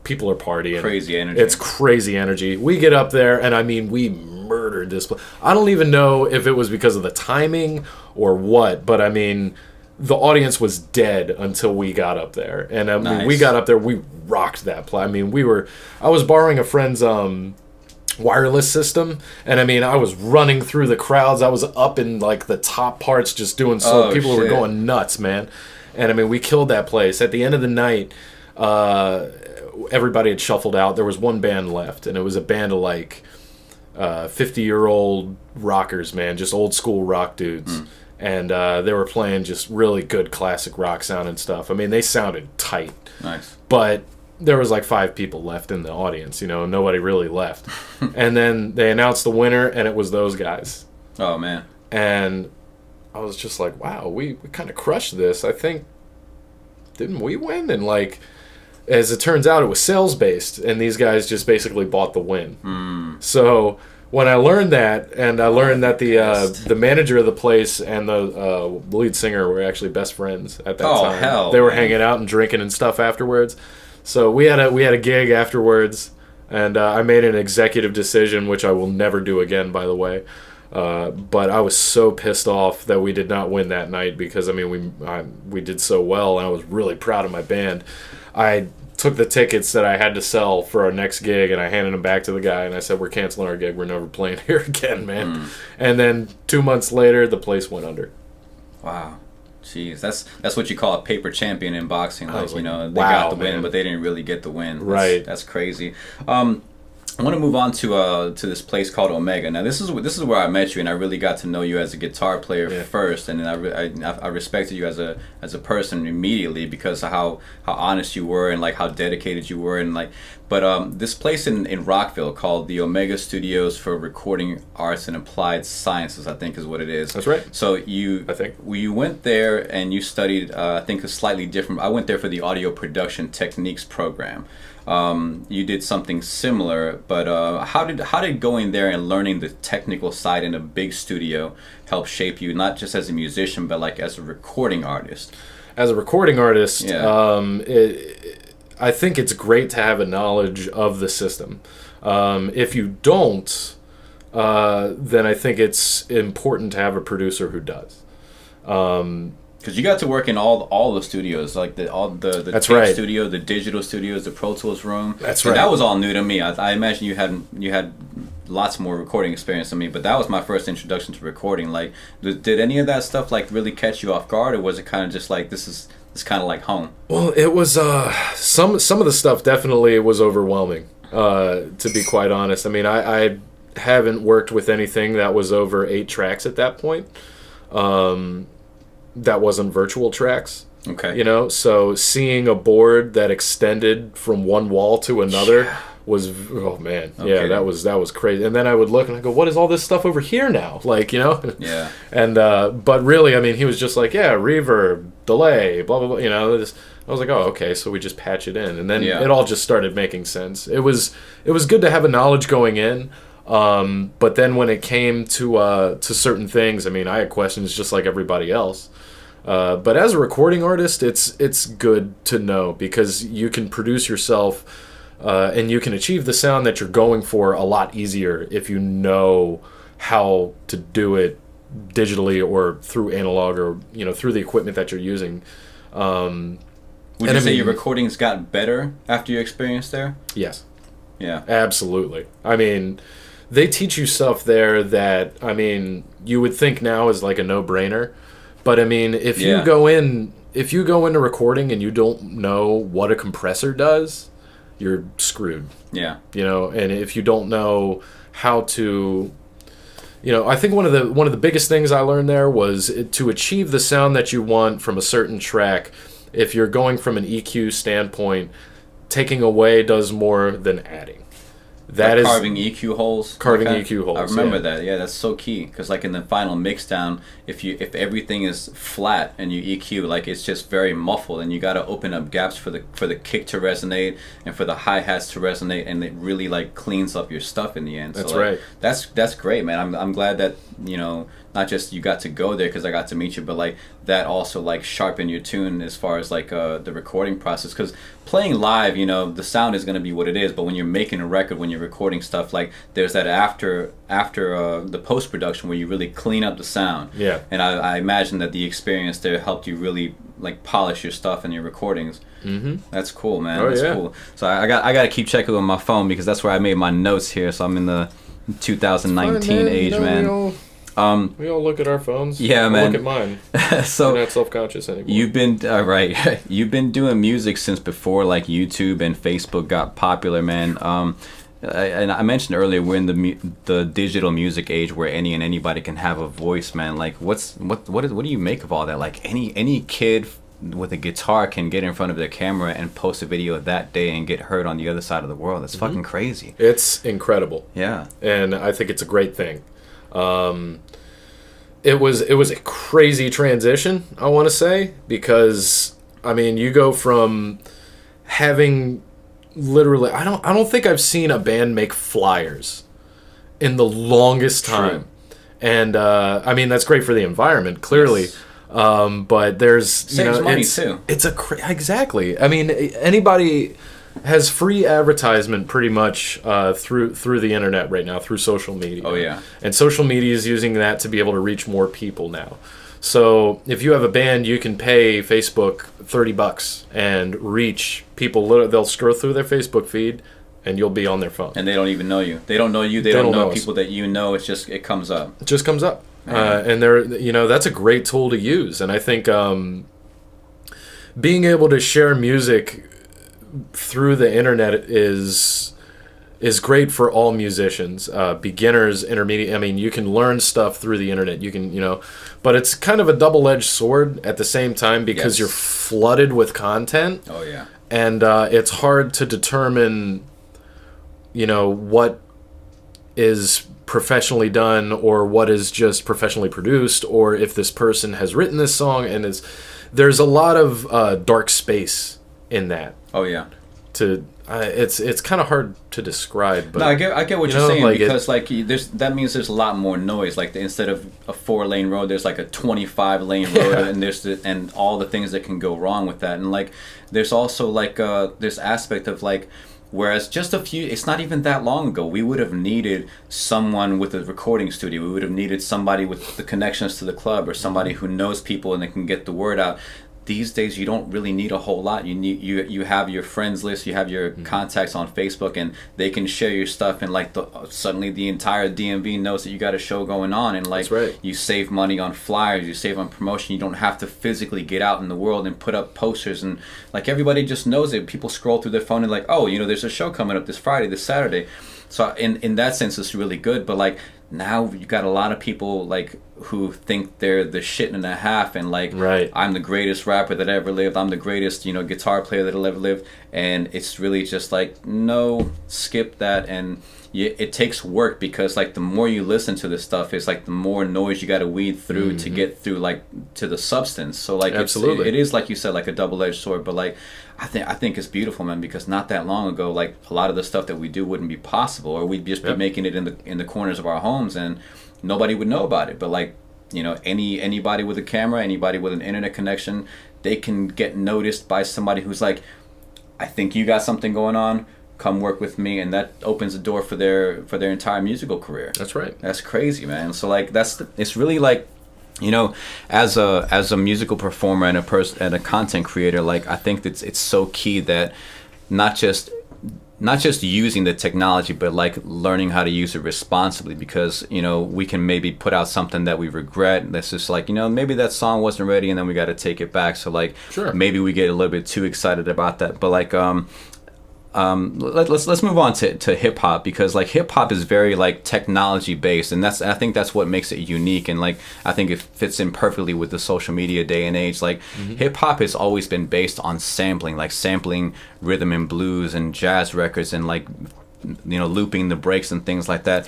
People are partying. Crazy energy. It's crazy energy. We get up there, and I mean, we murdered this place. I don't even know if it was because of the timing or what, but I mean, the audience was dead until we got up there. And when we got up there, we rocked that place. I mean, I was borrowing a friend's wireless system, and I mean, I was running through the crowds. I was up in like the top parts just doing people were going nuts, man. And I mean, we killed that place. At the end of the night, everybody had shuffled out. There was one band left, and it was a band of like 50-year-old rockers, man, just old school rock dudes. And they were playing just really good classic rock sound and stuff. I mean, they sounded tight. Nice. But there was like 5 people left in the audience, nobody really left. And then they announced the winner, and it was those guys. Oh, man. And I was just like, wow, we kind of crushed this. I think didn't we win? And like, as it turns out, it was sales based, and these guys just basically bought the win. So when I learned that, and I learned that the manager of the place and the lead singer were actually best friends at that time. Hell, they were man. hanging out and drinking and stuff afterwards. So we had a gig afterwards, and I made an executive decision, which I will never do again, by the way. But I was so pissed off that we did not win that night because, I mean, we did so well, and I was really proud of my band. I took the tickets that I had to sell for our next gig, and I handed them back to the guy, and I said, we're canceling our gig. We're never playing here again, man. And then 2 months later, the place went under. Wow. Jeez, that's what you call a paper champion in boxing. Like, like, they wow, got the win, man. but they didn't really get the win. Right. That's crazy. I want to move on to this place called Omega. Now, this is where I met you, and I really got to know you as a guitar player first, and then I respected you as a person immediately because of how honest you were and like how dedicated you were, and like. But this place in Rockville called the Omega Studios for Recording Arts and Applied Sciences, I think is what it is. That's right. So you went there and you studied I think a slightly different. I went there for the audio production techniques program. You did something similar, but how did going there and learning the technical side in a big studio help shape you, not just as a musician, but like as a recording artist? As a recording artist, I think it's great to have a knowledge of the system. If you don't, then I think it's important to have a producer who does. Because you got to work in all the studios, like the That's tape right. studio, the digital studios, the Pro Tools room. That's And right. that was all new to me. I imagine you had lots more recording experience than me, but that was my first introduction to recording. Like, did any of that stuff like really catch you off guard, or was it kind of just like this is kind of like home? Well, it was some of the stuff definitely was overwhelming. To be quite honest, I mean, I haven't worked with anything that was over 8 tracks at that point. That wasn't virtual tracks. Okay. You know, so seeing a board that extended from one wall to another was, oh man, Okay. that was crazy. And then I would look and I go, what is all this stuff over here now? Like, you know? Yeah. And but really, I mean, he was just like, yeah, reverb, delay, blah blah blah. You know, I was like, oh, okay, so we just patch it in, and then it all just started making sense. It was good to have a knowledge going in. But then when it came to certain things, I mean, I had questions just like everybody else. But as a recording artist, it's good to know because you can produce yourself and you can achieve the sound that you're going for a lot easier if you know how to do it digitally or through analog or through the equipment that you're using. Would you say your recordings got better after your experience there? Yes. Yeah. Absolutely. I mean, they teach you stuff there that, I mean, you would think now is like a no-brainer. But I mean, if you go into recording and you don't know what a compressor does, you're screwed. Yeah. And if you don't know how to, I think one of the biggest things I learned there was to achieve the sound that you want from a certain track. If you're going from an EQ standpoint, taking away does more than adding. That is carving EQ holes. Carving EQ holes. I remember that. Yeah, that's so key because like in the final mixdown, if everything is flat and you EQ, like it's just very muffled, and you got to open up gaps for the kick to resonate and for the hi-hats to resonate, and it really like cleans up your stuff in the end. That's so, like, right. That's great, man. I'm glad that not just you got to go there because I got to meet you, but like that also like sharpened your tune as far as like the recording process. Because playing live, the sound is going to be what it is, but when you're making a record, when you're recording stuff, like there's that after the post production where you really clean up the sound. Yeah. And I imagine that the experience there helped you really like polish your stuff and your recordings. Mm-hmm. That's cool, man. Oh, that's yeah. cool. So I got to keep checking on my phone because that's where I made my notes here. So I'm in the 2019 age, man. We all look at our phones. Yeah, man. Look at mine. So you're not self-conscious anymore. You've been right. You've been doing music since before like YouTube and Facebook got popular, man. And I mentioned earlier we're in the digital music age where anybody can have a voice, man. Like what do you make of all that? Like any kid with a guitar can get in front of their camera and post a video that day and get heard on the other side of the world. That's fucking crazy. It's incredible. Yeah. And I think it's a great thing. It was a crazy transition, I want to say, because I mean, you go from having literally, I don't think I've seen a band make flyers in the longest time. True. And I mean, that's great for the environment, clearly. Yes. But there's saves money too. It's exactly. I mean, anybody has free advertisement pretty much through the internet right now, through social media. Oh yeah. And social media is using that to be able to reach more people now. So if you have a band, you can pay Facebook $30 and reach people. They'll scroll through their Facebook feed, and you'll be on their phone. And they don't even know you. They don't know you. They don't know people that you know. It's just, it comes up. It just comes up. And that's a great tool to use. And I think being able to share music through the internet is great for all musicians, beginners, intermediate. I mean, you can learn stuff through the internet. You can, but it's kind of a double-edged sword at the same time because you're flooded with content. Oh yeah. And it's hard to determine, what is professionally done or what is just professionally produced, or if this person has written this song, and there's a lot of dark space in that. Oh yeah. It's kind of hard to describe, but no, I get what you're saying, because that means there's a lot more noise. Like instead of a 4-lane road, there's like a 25-lane road, and and all the things that can go wrong with that. And like there's also like this aspect of like, whereas it's not even that long ago, we would have needed someone with a recording studio. We would have needed somebody with the connections to the club, or somebody who knows people and they can get the word out. These days, you don't really need a whole lot. You have your friends list, you have your contacts on Facebook, and they can share your stuff. And like suddenly, the entire DMV knows that you got a show going on, and like you save money on flyers, you save on promotion. You don't have to physically get out in the world and put up posters, and like everybody just knows it. People scroll through their phone and like, oh, there's a show coming up this Friday, this Saturday. So in that sense, it's really good. But like now, you got a lot of people like who think they're the shit and a half, and like I'm the greatest rapper that ever lived. I'm the greatest, guitar player that'll ever live. And it's really just like, no, skip that. And it takes work, because like the more you listen to this stuff, it's like the more noise you got to weed through to get through like to the substance. So like absolutely, it is like you said, like a double-edged sword. But like I think it's beautiful, man, because not that long ago, like a lot of the stuff that we do wouldn't be possible, or we'd just be making it in the corners of our homes, and nobody would know about it. But like anybody with a camera, anybody with an internet connection, they can get noticed by somebody who's like, I think you got something going on, come work with me, and that opens the door for their entire musical career. That's right. That's crazy, man. So like it's really like, as a musical performer and a content creator, like I think that it's so key that not just using the technology, but like learning how to use it responsibly, because we can maybe put out something that we regret. That's just like, maybe that song wasn't ready, and then we got to take it back. So like maybe we get a little bit too excited about that. But like let's move on to hip hop, because like hip hop is very like technology based, and I think that's what makes it unique. And like I think it fits in perfectly with the social media day and age. Like hip hop has always been based on sampling rhythm and blues and jazz records, and like looping the breaks and things like that.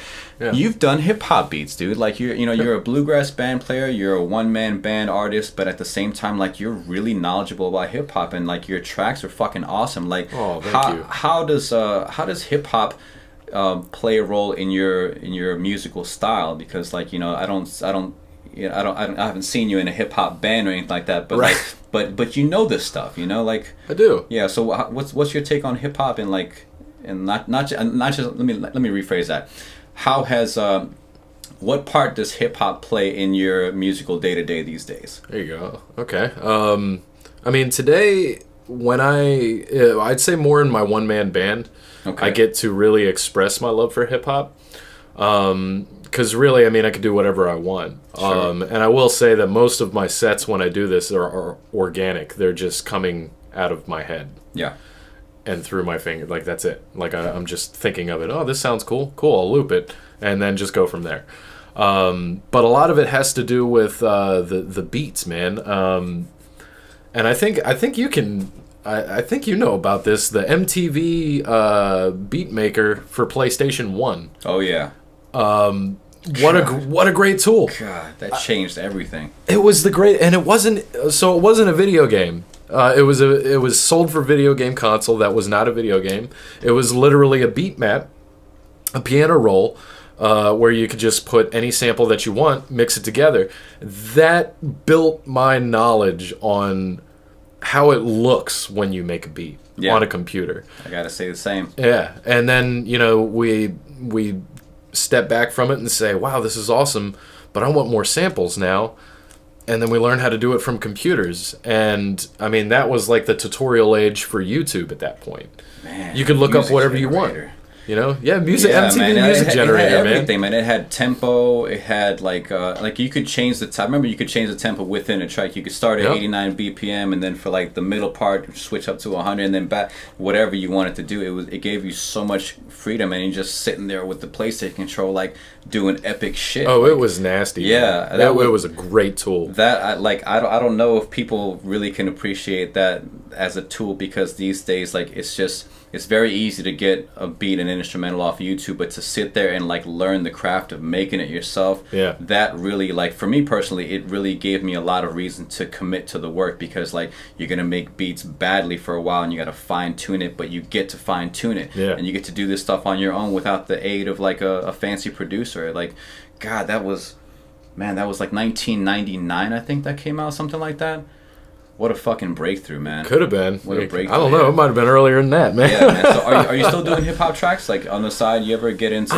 You've done hip hop beats, dude. Like you're a bluegrass band player, you're a one-man band artist, but at the same time, like you're really knowledgeable about hip hop, and like your tracks are fucking awesome. Like how does hip hop play a role in your musical style? Because like I haven't seen you in a hip hop band or anything like that, but but you know this stuff, like I do. Yeah. So what's your take on hip hop, and like, and not just let me rephrase that. How has what part does hip hop play in your musical day to day these days? There you go. Okay. I mean, today when I'd say more in my one man band, I get to really express my love for hip hop. Because really, I mean, I could do whatever I want. And I will say that most of my sets when I do this are organic. They're just coming out of my head. Yeah. And through my finger, like that's it. Like I'm just thinking of it. Oh, this sounds cool. I'll loop it, and then just go from there. But a lot of it has to do with the beats, man. And I think you can. I think you know about this. The MTV beat maker for PlayStation 1. Oh yeah. What a great tool. God, that changed everything. It was and it wasn't a video game. It was sold for video game console. That was not a video game. It was literally a beat map, a piano roll, where you could just put any sample that you want, mix it together. That built my knowledge on how it looks when you make a beat on a computer. I gotta say the same. Yeah, and then we step back from it and say, "Wow, this is awesome," but I want more samples now. And then we learn how to do it from computers. And, I mean, that was like the tutorial age for YouTube at that point. Man, you could look up whatever you want. Yeah, music, MTV man, music generator, it had man. everything, man. It had tempo. It had like you could change the I remember you could change the tempo within a track. You could start at 89 BPM, and then for like the middle part, switch up to 100, and then back whatever you wanted to do. It gave you so much freedom, and you're just sitting there with the PlayStation control, like doing epic shit. Oh, it was nasty. Yeah, it was a great tool. That I don't know if people really can appreciate that as a tool, because these days it's very easy to get a beat and an instrumental off YouTube, but to sit there and like learn the craft of making it yourself, that really, like, for me personally, it really gave me a lot of reason to commit to the work, because like you're gonna make beats badly for a while and you gotta fine tune it, but you get to fine tune it, and you get to do this stuff on your own without the aid of like a fancy producer. Like, God, that was like 1999, I think that came out, something like that. What a fucking breakthrough, man. Could have been. What a breakthrough. I don't know. It might have been earlier than that, man. Yeah, man. So are you still doing hip-hop tracks? Like, on the side, you ever get into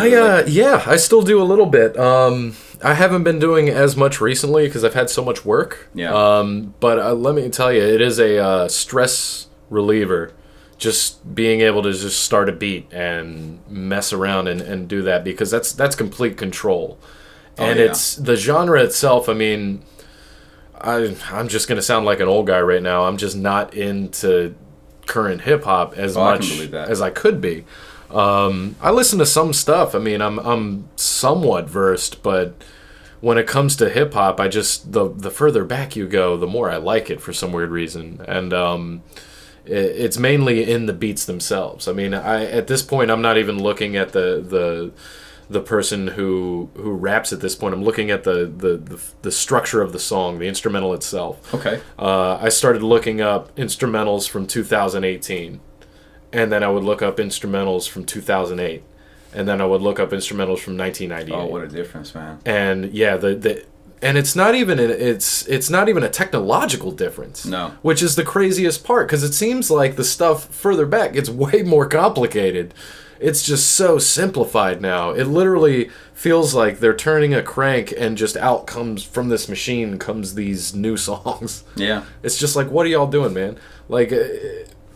yeah, I still do a little bit. I haven't been doing as much recently because I've had so much work. Yeah. But let me tell you, it is a stress reliever. Just being able to just start a beat and mess around and do that, because that's complete control. And it's the genre itself, I mean, I'm just going to sound like an old guy right now. I'm just not into current hip-hop as much as I could be. I listen to some stuff. I mean, I'm somewhat versed, but when it comes to hip-hop, I just, the further back you go, the more I like it for some weird reason. And it's mainly in the beats themselves. I mean, at this point, I'm not even looking at the person who raps at this point. I'm looking at the structure of the song, the instrumental itself. Okay. I started looking up instrumentals from 2018, and then I would look up instrumentals from 2008, and then I would look up instrumentals from 1998. Oh, what a difference, man! And yeah, and it's not even a technological difference. No. Which is the craziest part, because it seems like the stuff further back gets way more complicated. It's just so simplified now. It literally feels like they're turning a crank and just out comes from this machine comes these new songs. Yeah. It's just like, what are y'all doing, man? Like,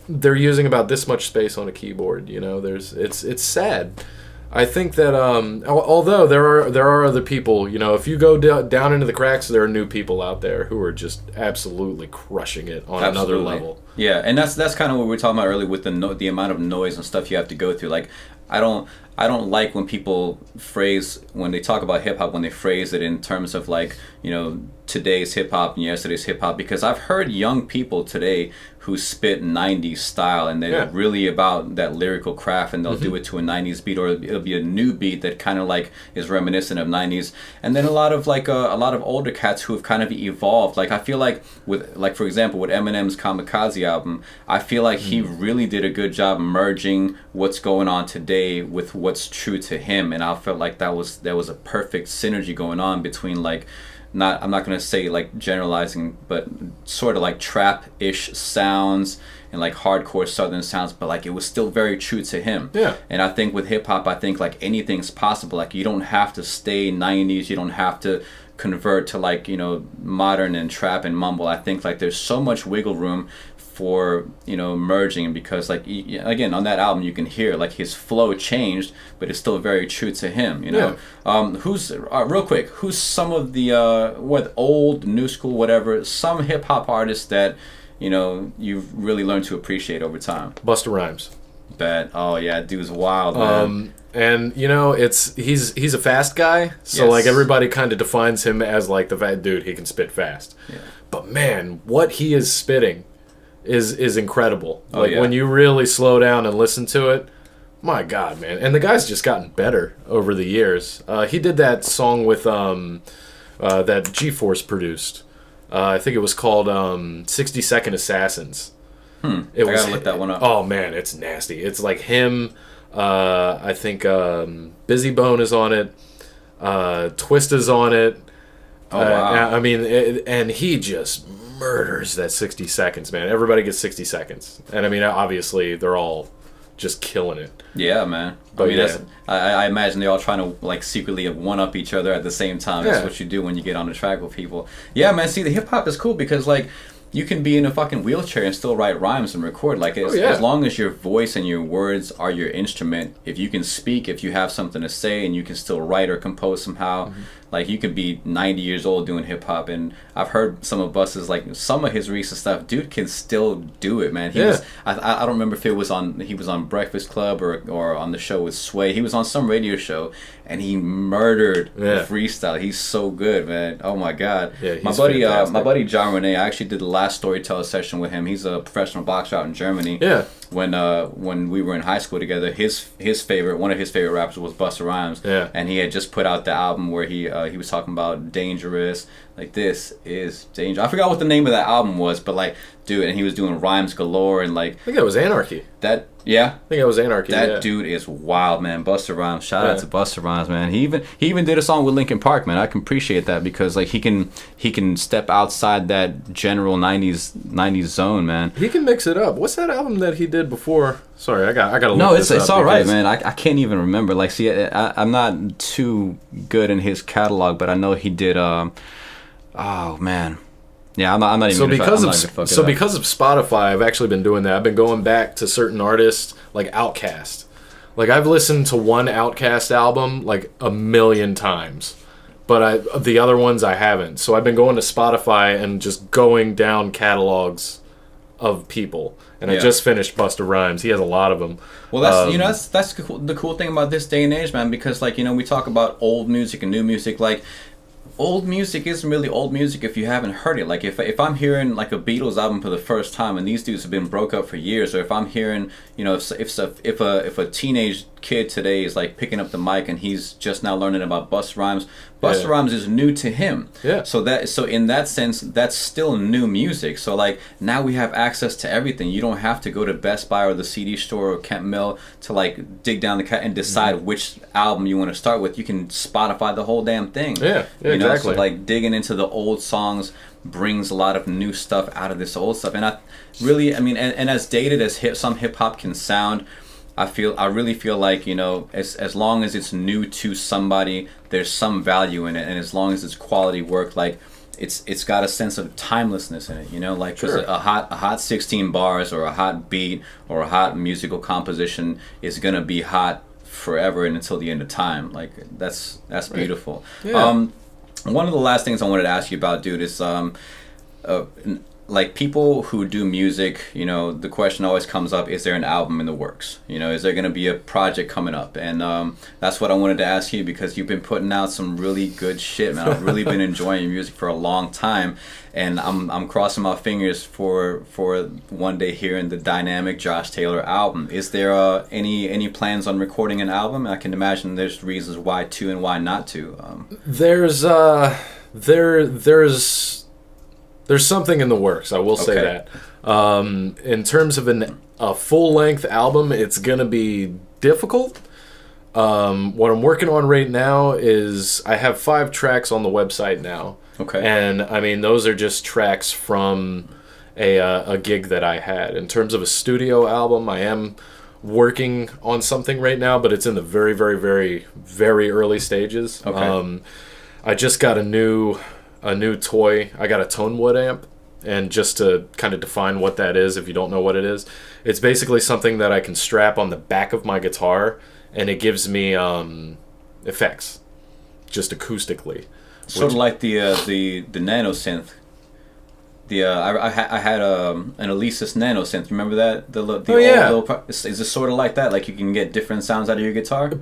they're using about this much space on a keyboard. It's sad. I think that although there are other people, if you go down into the cracks, there are new people out there who are just absolutely crushing it on another level. Yeah, and that's kind of what we were talking about earlier with the amount of noise and stuff you have to go through. Like, I don't like when people when they talk about hip hop, when they phrase it in terms of like, today's hip hop and yesterday's hip hop, because I've heard young people today who spit 90s style, and they're really about that lyrical craft, and they'll do it to a 90s beat, or it'll be a new beat that kind of like is reminiscent of 90s. And then a lot of older cats who have kind of evolved. Like, I feel like for example, with Eminem's Kamikaze album, I feel like he really did a good job merging what's going on today with what's true to him, and I felt like there was a perfect synergy going on between like, I'm not going to say like generalizing, but sort of like trap-ish sounds and like hardcore southern sounds, but like it was still very true to him. Yeah. And I think with hip hop, I think like anything's possible. Like, you don't have to stay 90s, you don't have to convert to like, modern and trap and mumble. I think like there's so much wiggle room for merging, because like again on that album you can hear like his flow changed, but it's still very true to him. Who's real quick, who's some of the old, new school, whatever, some hip hop artists that you've really learned to appreciate over time? Busta Rhymes. Bet. Oh yeah, dude's wild, man. And he's a fast guy, so like everybody kind of defines him as like the fat dude. He can spit fast. Yeah. But man, what he is spitting is incredible. Oh, like yeah. when you really slow down and listen to it, my God, man. And the guy's just gotten better over the years. He did that song with that G-Force produced. I think it was called 60 Second Assassins. I gotta look that one up. Oh man, it's nasty. It's like him. I think Busy Bone is on it. Twist is on it. Oh wow! I mean, and he just murders that 60 seconds, man. Everybody gets 60 seconds, and I mean, obviously they're all just killing it. Yeah, man. But I mean, yeah. I imagine they're all trying to like secretly one up each other at the same time. That's what you do when you get on the track with people. Yeah, man. See, the hip hop is cool because like you can be in a fucking wheelchair and still write rhymes and record. Like as long as your voice and your words are your instrument, if you can speak, if you have something to say, and you can still write or compose somehow. Like you could be 90 years old doing hip hop, and I've heard some of Bus's like some of his recent stuff. Dude can still do it, man. He was I don't remember if he was on Breakfast Club or on the show with Sway. He was on some radio show, and he murdered the freestyle. He's so good, man. Oh my god. Yeah, he's my buddy John Renee. I actually did the last Storyteller session with him. He's a professional boxer out in Germany. Yeah. When we were in high school together, one of his favorite rappers was Busta Rhymes. Yeah. And he had just put out the album where he was talking about dangerous. Like, this is dangerous. I forgot what the name of that album was, but like, dude, and he was doing rhymes galore and like. I think that was Anarchy. I think it was Anarchy. That dude is wild, man. Busta Rhymes. Shout out to Busta Rhymes, man. He even did a song with Linkin Park, man. I can appreciate that because like he can step outside that general 90s zone, man. He can mix it up. What's that album that he did before? Sorry, I got to look No, this up. it's all right, man. I can't even remember. Like, see, I'm not too good in his catalog, but I know he did. Oh man. Yeah, I'm not even. Because of Spotify, I've actually been doing that. I've been going back to certain artists like Outkast. Like I've listened to one Outkast album like a million times, but the other ones I haven't. So I've been going to Spotify and just going down catalogs of people. And I just finished Busta Rhymes. He has a lot of them. Well, that's that's the cool thing about this day and age, man. Because like we talk about old music and new music, like. Old music isn't really old music if you haven't heard it. Like if I'm hearing like a Beatles album for the first time and these dudes have been broke up for years, or if I'm hearing if a teenage kid today is like picking up the mic and he's just now learning about Busta Rhymes, Busta Rhymes is new to him. Yeah. So in that sense, that's still new music. So like now we have access to everything. You don't have to go to Best Buy or the CD store or Kent Mill to like dig down the cat and decide which album you want to start with. You can Spotify the whole damn thing. Yeah, exactly. So like digging into the old songs brings a lot of new stuff out of this old stuff. And I mean, as dated as some hip hop can sound, I really feel like as long as it's new to somebody, there's some value in it, and as long as it's quality work, like it's got a sense of timelessness in it, like because a hot 16 bars or a hot beat or a hot musical composition is gonna be hot forever and until the end of time. Like that's beautiful. Yeah. One of the last things I wanted to ask you about, dude, is like people who do music, the question always comes up, is there an album in the works? Is there going to be a project coming up? And that's what I wanted to ask you because you've been putting out some really good shit, man. I've really been enjoying your music for a long time, and I'm crossing my fingers for one day hearing the dynamic Josh Taylor album. Is there any plans on recording an album? I can imagine there's reasons why to and why not to. There's something in the works, I will say that. In terms of a full-length album, it's going to be difficult. What I'm working on right now is I have 5 tracks on the website now. Okay. And, I mean, those are just tracks from a gig that I had. In terms of a studio album, I am working on something right now, but it's in the very, very, very, very early stages. Okay. I just got a new toy. I got a Tonewood amp, and just to kind of define what that is, if you don't know what it is, it's basically something that I can strap on the back of my guitar, and it gives me effects, just acoustically. Sort of like the nano synth. I had an Alesis nano synth. Remember that? Is it sort of like that? Like you can get different sounds out of your guitar?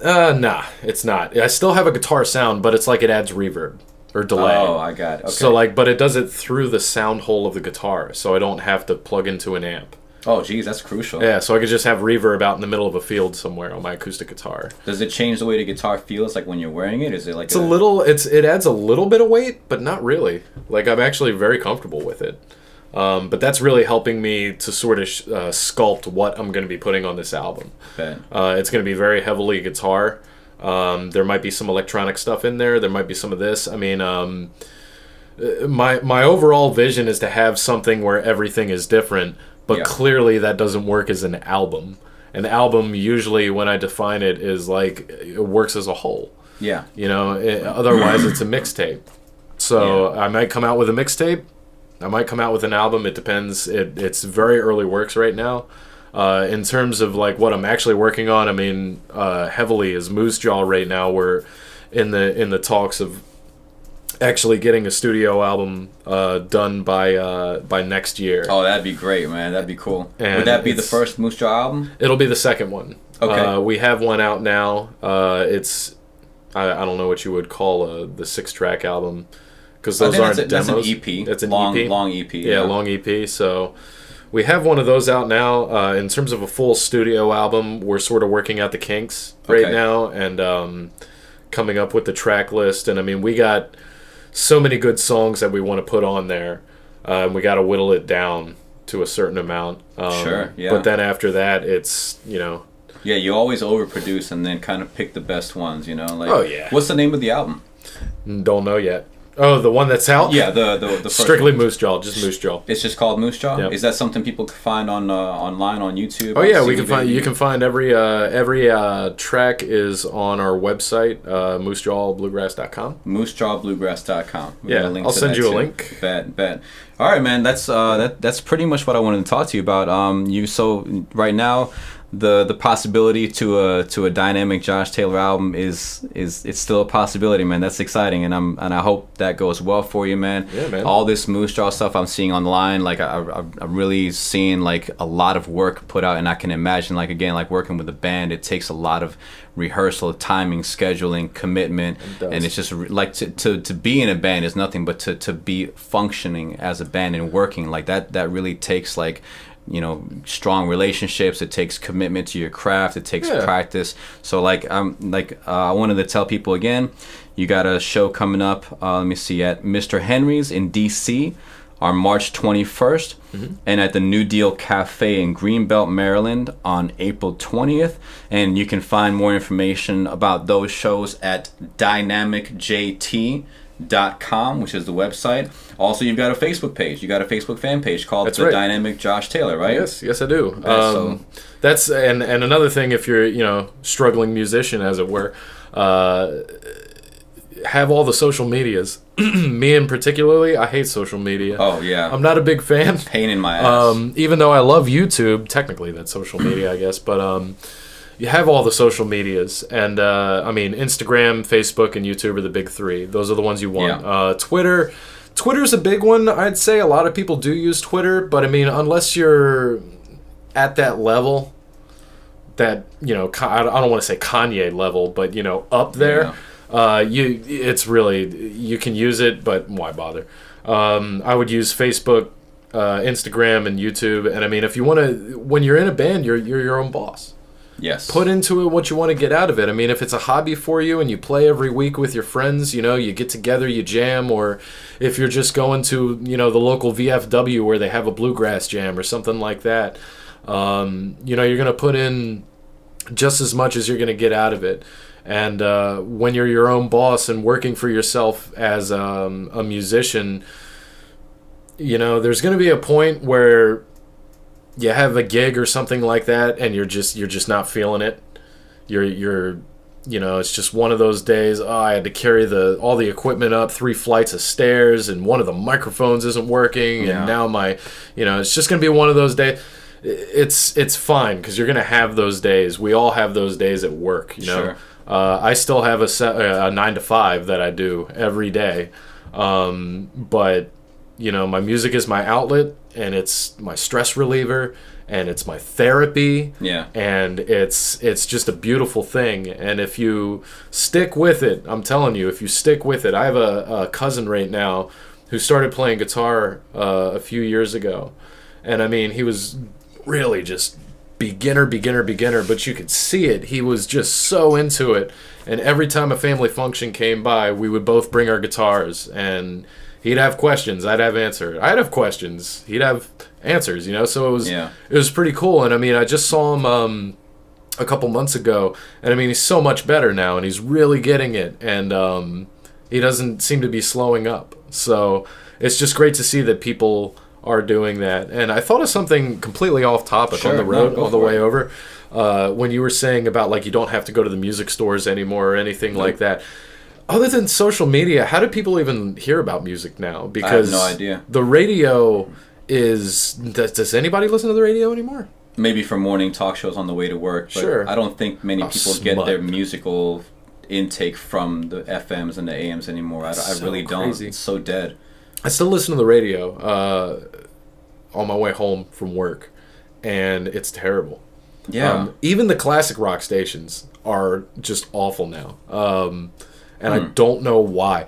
Nah, it's not. I still have a guitar sound, but it's like it adds reverb. Or delay. Oh, I got it. Okay. So but it does it through the sound hole of the guitar, so I don't have to plug into an amp. Oh, geez, that's crucial. Yeah, so I could just have reverb out in the middle of a field somewhere on my acoustic guitar. Does it change the way the guitar feels like when you're wearing it? Is it like it adds a little bit of weight, but not really. Like, I'm actually very comfortable with it. But that's really helping me to sort of sculpt what I'm going to be putting on this album. It's going to be very heavily guitar. There might be some electronic stuff in there. There might be some of this. I mean, my overall vision is to have something where everything is different, but clearly that doesn't work as an album. An album, usually when I define it, is like it works as a whole. Yeah. You know, otherwise it's a mixtape. So I might come out with a mixtape. I might come out with an album. It depends. It's very early works right now. In terms of like what I'm actually working on, I mean, heavily is Moose Jaw right now. We're in the talks of actually getting a studio album done by next year. Oh, that'd be great, man. That'd be cool. And would that be the first Moose Jaw album? It'll be the second one. Okay. We have one out now. It's I don't know what you would call the 6-track album. Because those aren't demos. That's an EP. That's an long, EP. Long EP. Yeah, long EP. So we have one of those out now. In terms of a full studio album, we're sort of working out the kinks right now and coming up with the track list. And I mean, we got so many good songs that we want to put on there. And we got to whittle it down to a certain amount. Sure, yeah. But then after that, it's, you know. Yeah, you always overproduce and then kind of pick the best ones, you know? Like, oh, yeah. What's the name of the album? Don't know yet. Oh, the one that's out? Yeah, the first Strictly one. Moose Jaw, just Moose Jaw. It's just called Moose Jaw? Yep. Is that something people can find on online on YouTube? Oh yeah, you can find every track is on our website, moosejawbluegrass.com. moosejawbluegrass.com. Yeah, I'll send you a link. Bet. All right, man. That's pretty much what I wanted to talk to you about. So right now, the possibility to a dynamic Josh Taylor album is it's still a possibility, man. That's exciting, and I hope that goes well for you, man. Yeah, man. All this Moose Jaw stuff I'm seeing online, like I'm really seeing like a lot of work put out, and I can imagine like again like working with a band, it takes a lot of rehearsal, timing, scheduling, commitment, and it's just like to be in a band is nothing but to be functioning as a band and working like that really takes like, you know, strong relationships. It takes commitment to your craft. It takes practice. So like I wanted to tell people again, you got a show coming up. Let me see, at Mr. Henry's in DC on March 21st, and at the New Deal Cafe in Greenbelt, Maryland on April 20th. And you can find more information about those shows at dynamicjt.com, which is the website. Also, you've got a Facebook page. You got a Facebook fan page called Dynamic Josh Taylor, right? Yes, I do. That's and another thing, if you're, you know, struggling musician, as it were, have all the social medias. Me in particularly, I hate social media. Oh yeah, I'm not a big fan. Pain in my ass. Even though I love YouTube, technically that's social media, I guess, but you have all the social medias, and I mean, Instagram, Facebook, and YouTube are the big three. Those are the ones you want. Yeah. Twitter's a big one. I'd say a lot of people do use Twitter, but I mean, unless you're at that level, that, you know, I don't want to say Kanye level, but, you know, up there, it's really, you can use it, but why bother? I would use Facebook, Instagram, and YouTube. And I mean, if you want to, when you're in a band, you're your own boss. Yes. Put into it what you want to get out of it. I mean, if it's a hobby for you and you play every week with your friends, you know, you get together, you jam, or if you're just going to, you know, the local VFW where they have a bluegrass jam or something like that, you know, you're going to put in just as much as you're going to get out of it. And when you're your own boss and working for yourself as a musician, you know, there's going to be a point where you have a gig or something like that, and you're just not feeling it. You're you know, it's just one of those days. Oh, I had to carry all the equipment up 3 flights of stairs, and one of the microphones isn't working, and now you know, it's just gonna be one of those days. It's fine, because you're gonna have those days. We all have those days at work, you know. Sure. I still have a 9 to 5 that I do every day, but you know, my music is my outlet, and it's my stress reliever, and it's my therapy. Yeah. And it's just a beautiful thing. And if you stick with it, I'm telling you, if you stick with it, I have a cousin right now who started playing guitar a few years ago, and I mean, he was really just beginner, but you could see it. He was just so into it. And every time a family function came by, we would both bring our guitars, and he'd have questions, I'd have answers. I'd have questions, he'd have answers, So it was pretty cool. And I mean, I just saw him a couple months ago, and I mean, he's so much better now, and he's really getting it, and he doesn't seem to be slowing up. So it's just great to see that people are doing that. And I thought of something completely off topic on the road on the way over, when you were saying about like you don't have to go to the music stores anymore or anything like that. Other than social media, how do people even hear about music now? Because I have no idea. The radio is... Does anybody listen to the radio anymore? Maybe for morning talk shows on the way to work. But sure. I don't think many people get their musical intake from the FMs and the AMs anymore. I really don't. It's so dead. I still listen to the radio on my way home from work, and it's terrible. Yeah. Even the classic rock stations are just awful now. And I don't know why.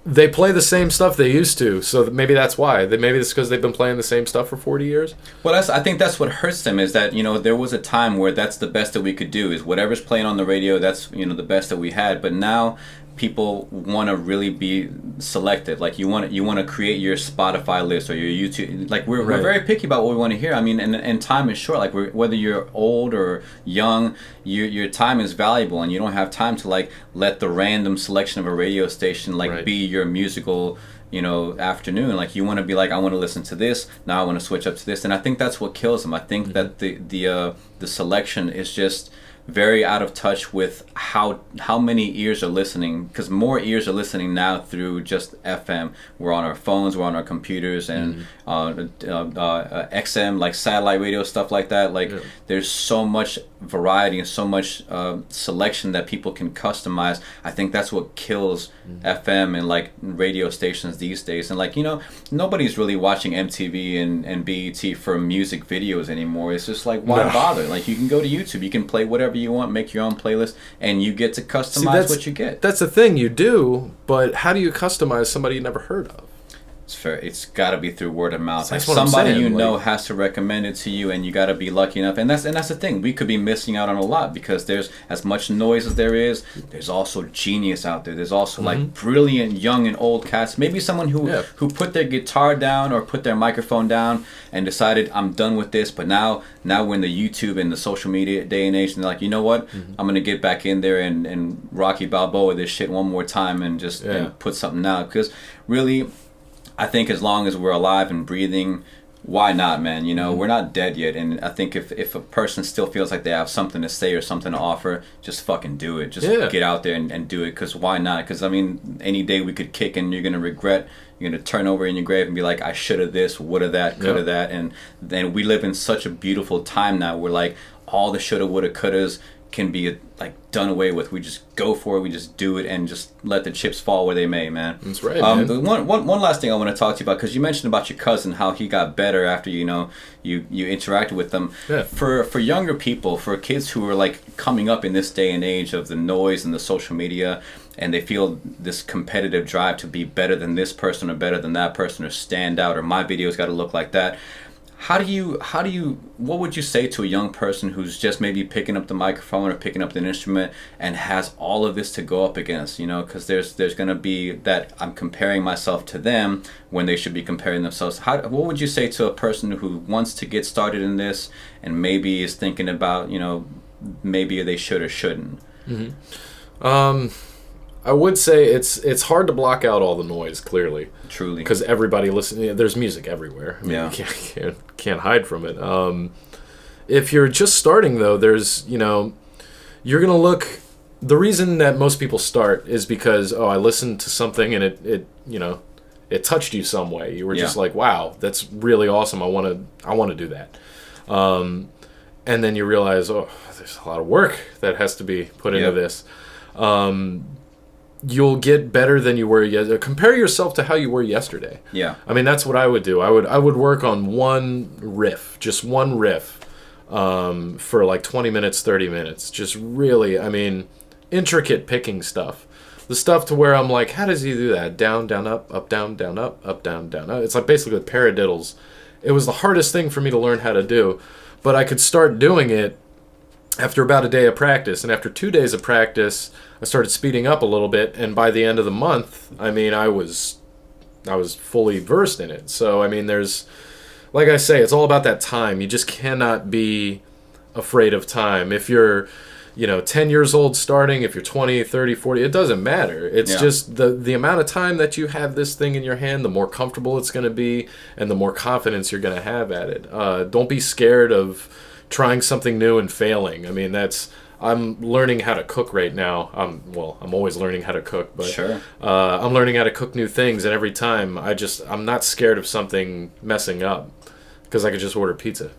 They play the same stuff they used to, so maybe that's why. Maybe it's because they've been playing the same stuff for 40 years. Well, I think that's what hurts them, is that, there was a time where that's the best that we could do, is whatever's playing on the radio, that's, the best that we had. But now people want to really be selective. Like, you want to create your Spotify list or your YouTube. Like, we're very picky about what we want to hear. I mean, and time is short. Like, whether you're old or young, your time is valuable, and you don't have time to like let the random selection of a radio station be your musical afternoon. Like, you want to be like, I want to listen to this, now I want to switch up to this. And I think that's what kills them. I think that the selection is just very out of touch with how many ears are listening, because more ears are listening now through just FM. We're on our phones, we're on our computers, and XM, like satellite radio, stuff like that. Like, there's so much variety and so much selection that people can customize. I think that's what kills FM and like radio stations these days. And like, nobody's really watching MTV and BET for music videos anymore. It's just like, why bother? Like, you can go to YouTube, you can play whatever you want, make your own playlist, and you get to customize what you get. That's the thing, you do, but how do you customize somebody you never heard of? It's fair. It's got to be through word of mouth. Like somebody has to recommend it to you, and you got to be lucky enough. And that's the thing. We could be missing out on a lot, because there's as much noise as there is. There's also genius out there. There's also like brilliant young and old cats. Maybe someone who put their guitar down or put their microphone down and decided, I'm done with this. But now we're in the YouTube and the social media day and age, and they're like, you know what? I'm gonna get back in there and Rocky Balboa this shit one more time and just and put something out. Because really, I think as long as we're alive and breathing, why not, man? We're not dead yet. And I think if a person still feels like they have something to say or something to offer, just fucking do it. Just get out there and do it, because why not? Because, I mean, any day we could kick and you're going to regret. You're going to turn over in your grave and be like, I should have this, would have that, could have that. And then we live in such a beautiful time now where, like, all the shoulda, woulda, couldas can be like done away with. We just go for it, we just do it, and just let the chips fall where they may, man. That's right, man. One last thing I want to talk to you about, because you mentioned about your cousin, how he got better after you interacted with them. For younger people, for kids who are like coming up in this day and age of the noise and the social media, and they feel this competitive drive to be better than this person or better than that person, or stand out, or my video's got to look like that. How do you what would you say to a young person who's just maybe picking up the microphone or picking up an instrument and has all of this to go up against, because there's going to be that I'm comparing myself to them when they should be comparing themselves. What would you say to a person who wants to get started in this and maybe is thinking about, maybe they should or shouldn't? I would say it's hard to block out all the noise, clearly. Truly. Because everybody listens. There's music everywhere. I mean, you can't hide from it. If you're just starting, though, there's, you're going to look... The reason that most people start is because, I listened to something and it touched you some way. You were just like, wow, that's really awesome. I want to do that. And then you realize, there's a lot of work that has to be put into this. You'll get better than you were yesterday. Compare yourself to how you were yesterday. Yeah. I mean, that's what I would do. I would work on just one riff, for like 20 minutes, 30 minutes. Just really, I mean, intricate picking stuff. The stuff to where I'm like, how does he do that? Down, down, up, down, up, down, down, up. It's like basically with paradiddles. it was the hardest thing for me to learn how to do. But I could start doing it after about a day of practice. And after 2 days of practice, I started speeding up a little bit. And by the end of the month, I mean, I was fully versed in it. So, I mean, there's, like I say, it's all about that time. You just cannot be afraid of time. If you're, 10 years old starting, if you're 20, 30, 40, it doesn't matter. It's just the amount of time that you have this thing in your hand, the more comfortable it's going to be and the more confidence you're going to have at it. Don't be scared of trying something new and failing. I mean, I'm learning how to cook right now. I'm always learning how to cook, but sure. I'm learning how to cook new things, and every time I'm not scared of something messing up because I could just order pizza.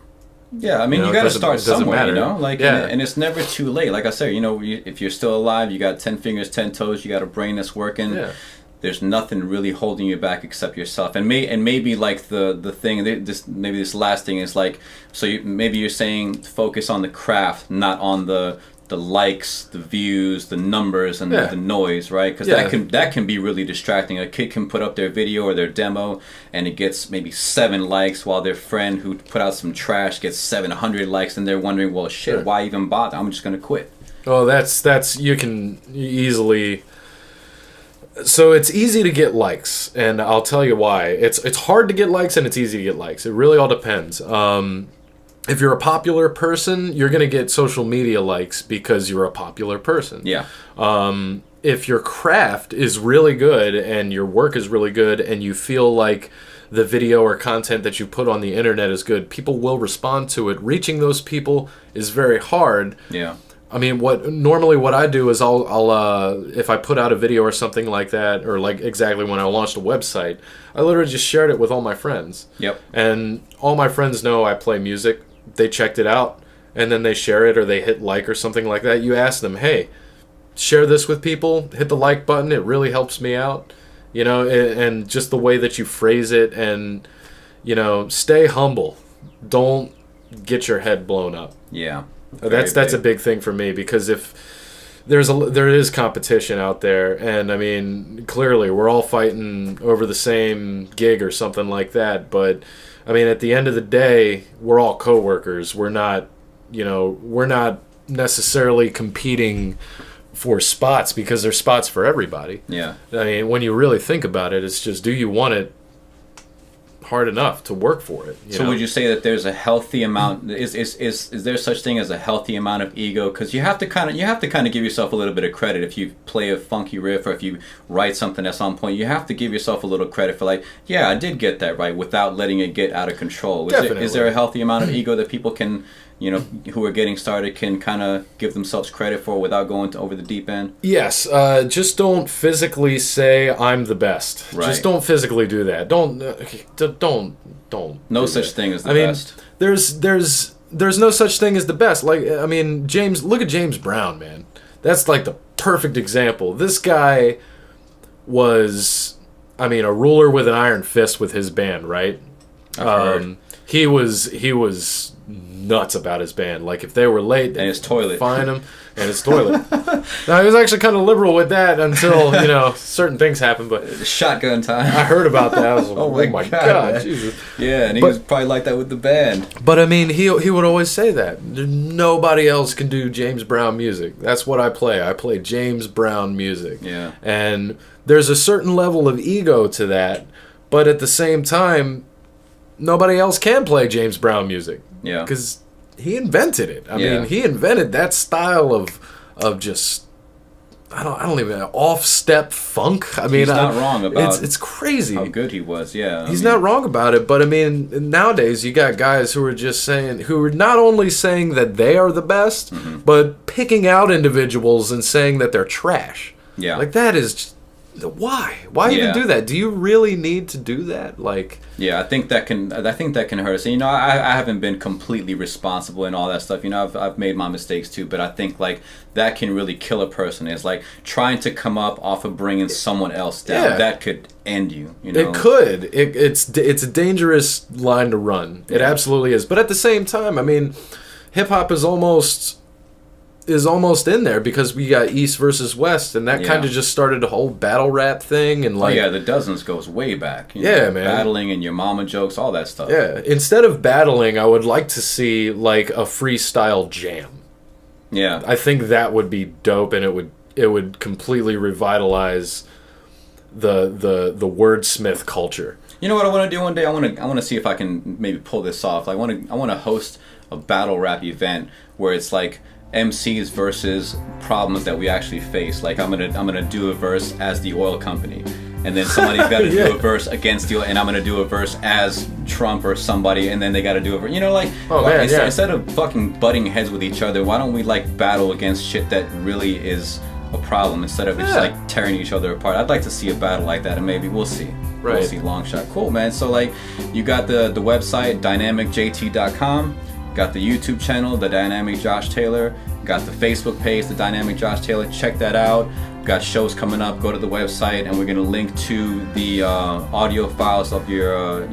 Yeah, I mean, you got to start somewhere, and it's never too late. Like I said, if you're still alive, you got 10 fingers, 10 toes, you got a brain that's working. Yeah. There's nothing really holding you back except yourself. And maybe like the thing, this last thing is like, so maybe you're saying focus on the craft, not on the likes, the views, the numbers, and the noise, right? Because that can be really distracting. A kid can put up their video or their demo, and it gets maybe 7 likes, while their friend who put out some trash gets 700 likes, and they're wondering, well, shit, why even bother? I'm just gonna quit. Oh, that's you can easily. So it's easy to get likes, and I'll tell you why. It's hard to get likes, and it's easy to get likes. It really all depends. If you're a popular person, you're going to get social media likes because you're a popular person. Yeah. If your craft is really good and your work is really good and you feel like the video or content that you put on the internet is good, people will respond to it. Reaching those people is very hard. Yeah. I mean, what I do is I'll if I put out a video or something like that, or like exactly when I launched a website, I literally just shared it with all my friends. Yep. And all my friends know I play music. They checked it out, and then they share it or they hit like or something like that. You ask them, hey, share this with people, hit the like button. It really helps me out, and just the way that you phrase it, and, stay humble. Don't get your head blown up. Yeah. That's a big thing for me, because if there is competition out there, and I mean, clearly we're all fighting over the same gig or something like that, but I mean, at the end of the day, we're all coworkers. We're not necessarily competing for spots, because there's spots for everybody. Yeah. I mean, when you really think about it, it's just, do you want it hard enough to work for it? So would you say that there's a healthy amount? Is there such thing as a healthy amount of ego? Because you have to kind of give yourself a little bit of credit. If you play a funky riff, or if you write something that's on point, you have to give yourself a little credit for, like, yeah, I did get that right, without letting it get out of control. Is there a healthy amount of ego that people can, who are getting started, can kind of give themselves credit for without going over the deep end? Yes. Just don't physically say I'm the best. Right. Just don't physically do that. Don't. No such thing as the best. There's no such thing as the best. Like, I mean, look at James Brown, man. That's like the perfect example. This guy was, I mean, a ruler with an iron fist with his band, right? I've heard. He was nuts about his band. Like, if they were late, and his toilet, fine him, and his toilet. Now, he was actually kind of liberal with that until certain things happened. But shotgun time. I heard about that. I was like, oh my god, Jesus. Yeah, and he was probably like that with the band. But I mean, he would always say that nobody else can do James Brown music. That's what I play. I play James Brown music. Yeah, and there's a certain level of ego to that, but at the same time, nobody else can play James Brown music. Yeah. Because he invented it. I mean, he invented that style of just, I don't even know, off-step funk. I mean, he's not wrong about it's crazy how good he was, yeah. He's not wrong about it, but I mean, nowadays you got guys who are not only saying that they are the best, but picking out individuals and saying that they're trash. Yeah. Like, that is just, why even do that? Do you really need to do that? Like, yeah, I think that can hurt us. And, I haven't been completely responsible and all that stuff. I've made my mistakes too, but I think like that can really kill a person. Is like trying to come up off of bringing someone else down. Yeah. That could end you. It could. It's a dangerous line to run. It absolutely is. But at the same time, I mean, hip hop is almost, is almost in there because we got East versus West, and that kind of just started a whole battle rap thing. And like, the Dozens goes way back. You know, man, battling and your mama jokes, all that stuff. Yeah, instead of battling, I would like to see like a freestyle jam. Yeah, I think that would be dope, and it would completely revitalize the wordsmith culture. You know what I want to do one day? I want to see if I can maybe pull this off. I want to host a battle rap event where it's like MCs versus problems that we actually face. Like I'm gonna do a verse as the oil company, and then somebody's got to do a verse against the oil, and I'm gonna do a verse as Trump or somebody, and then they got to do a verse. You know, like instead of fucking butting heads with each other, why don't we like battle against shit that really is a problem instead of just like tearing each other apart? I'd like to see a battle like that, and maybe we'll see. Right. We'll see. Long shot. Cool, man. So like, you got the website dynamicjt.com. Got the YouTube channel, The Dynamic Josh Taylor. Got the Facebook page, The Dynamic Josh Taylor. Check that out. Got shows coming up. Go to the website, and we're gonna link to the audio files of your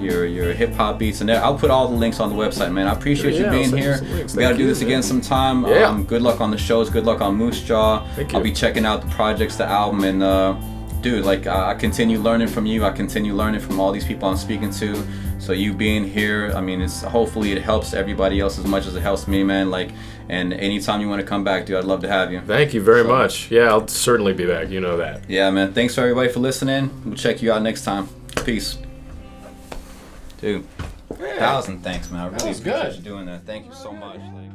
hip hop beats, and I'll put all the links on the website, man. I appreciate you being here. We gotta do this again sometime. Good luck on the shows. Good luck on Moose Jaw. I'll be checking out the projects, the album, and dude, like I continue learning from you. I continue learning from all these people I'm speaking to. So you being here, I mean, hopefully it helps everybody else as much as it helps me, man. Like, and anytime you want to come back, dude, I'd love to have you. Thank you very much. Yeah, I'll certainly be back. You know that. Yeah, man. Thanks for everybody for listening. We'll check you out next time. Peace. Dude, 1,000 thanks, man. I really appreciate you doing that. Thank you so much. Like,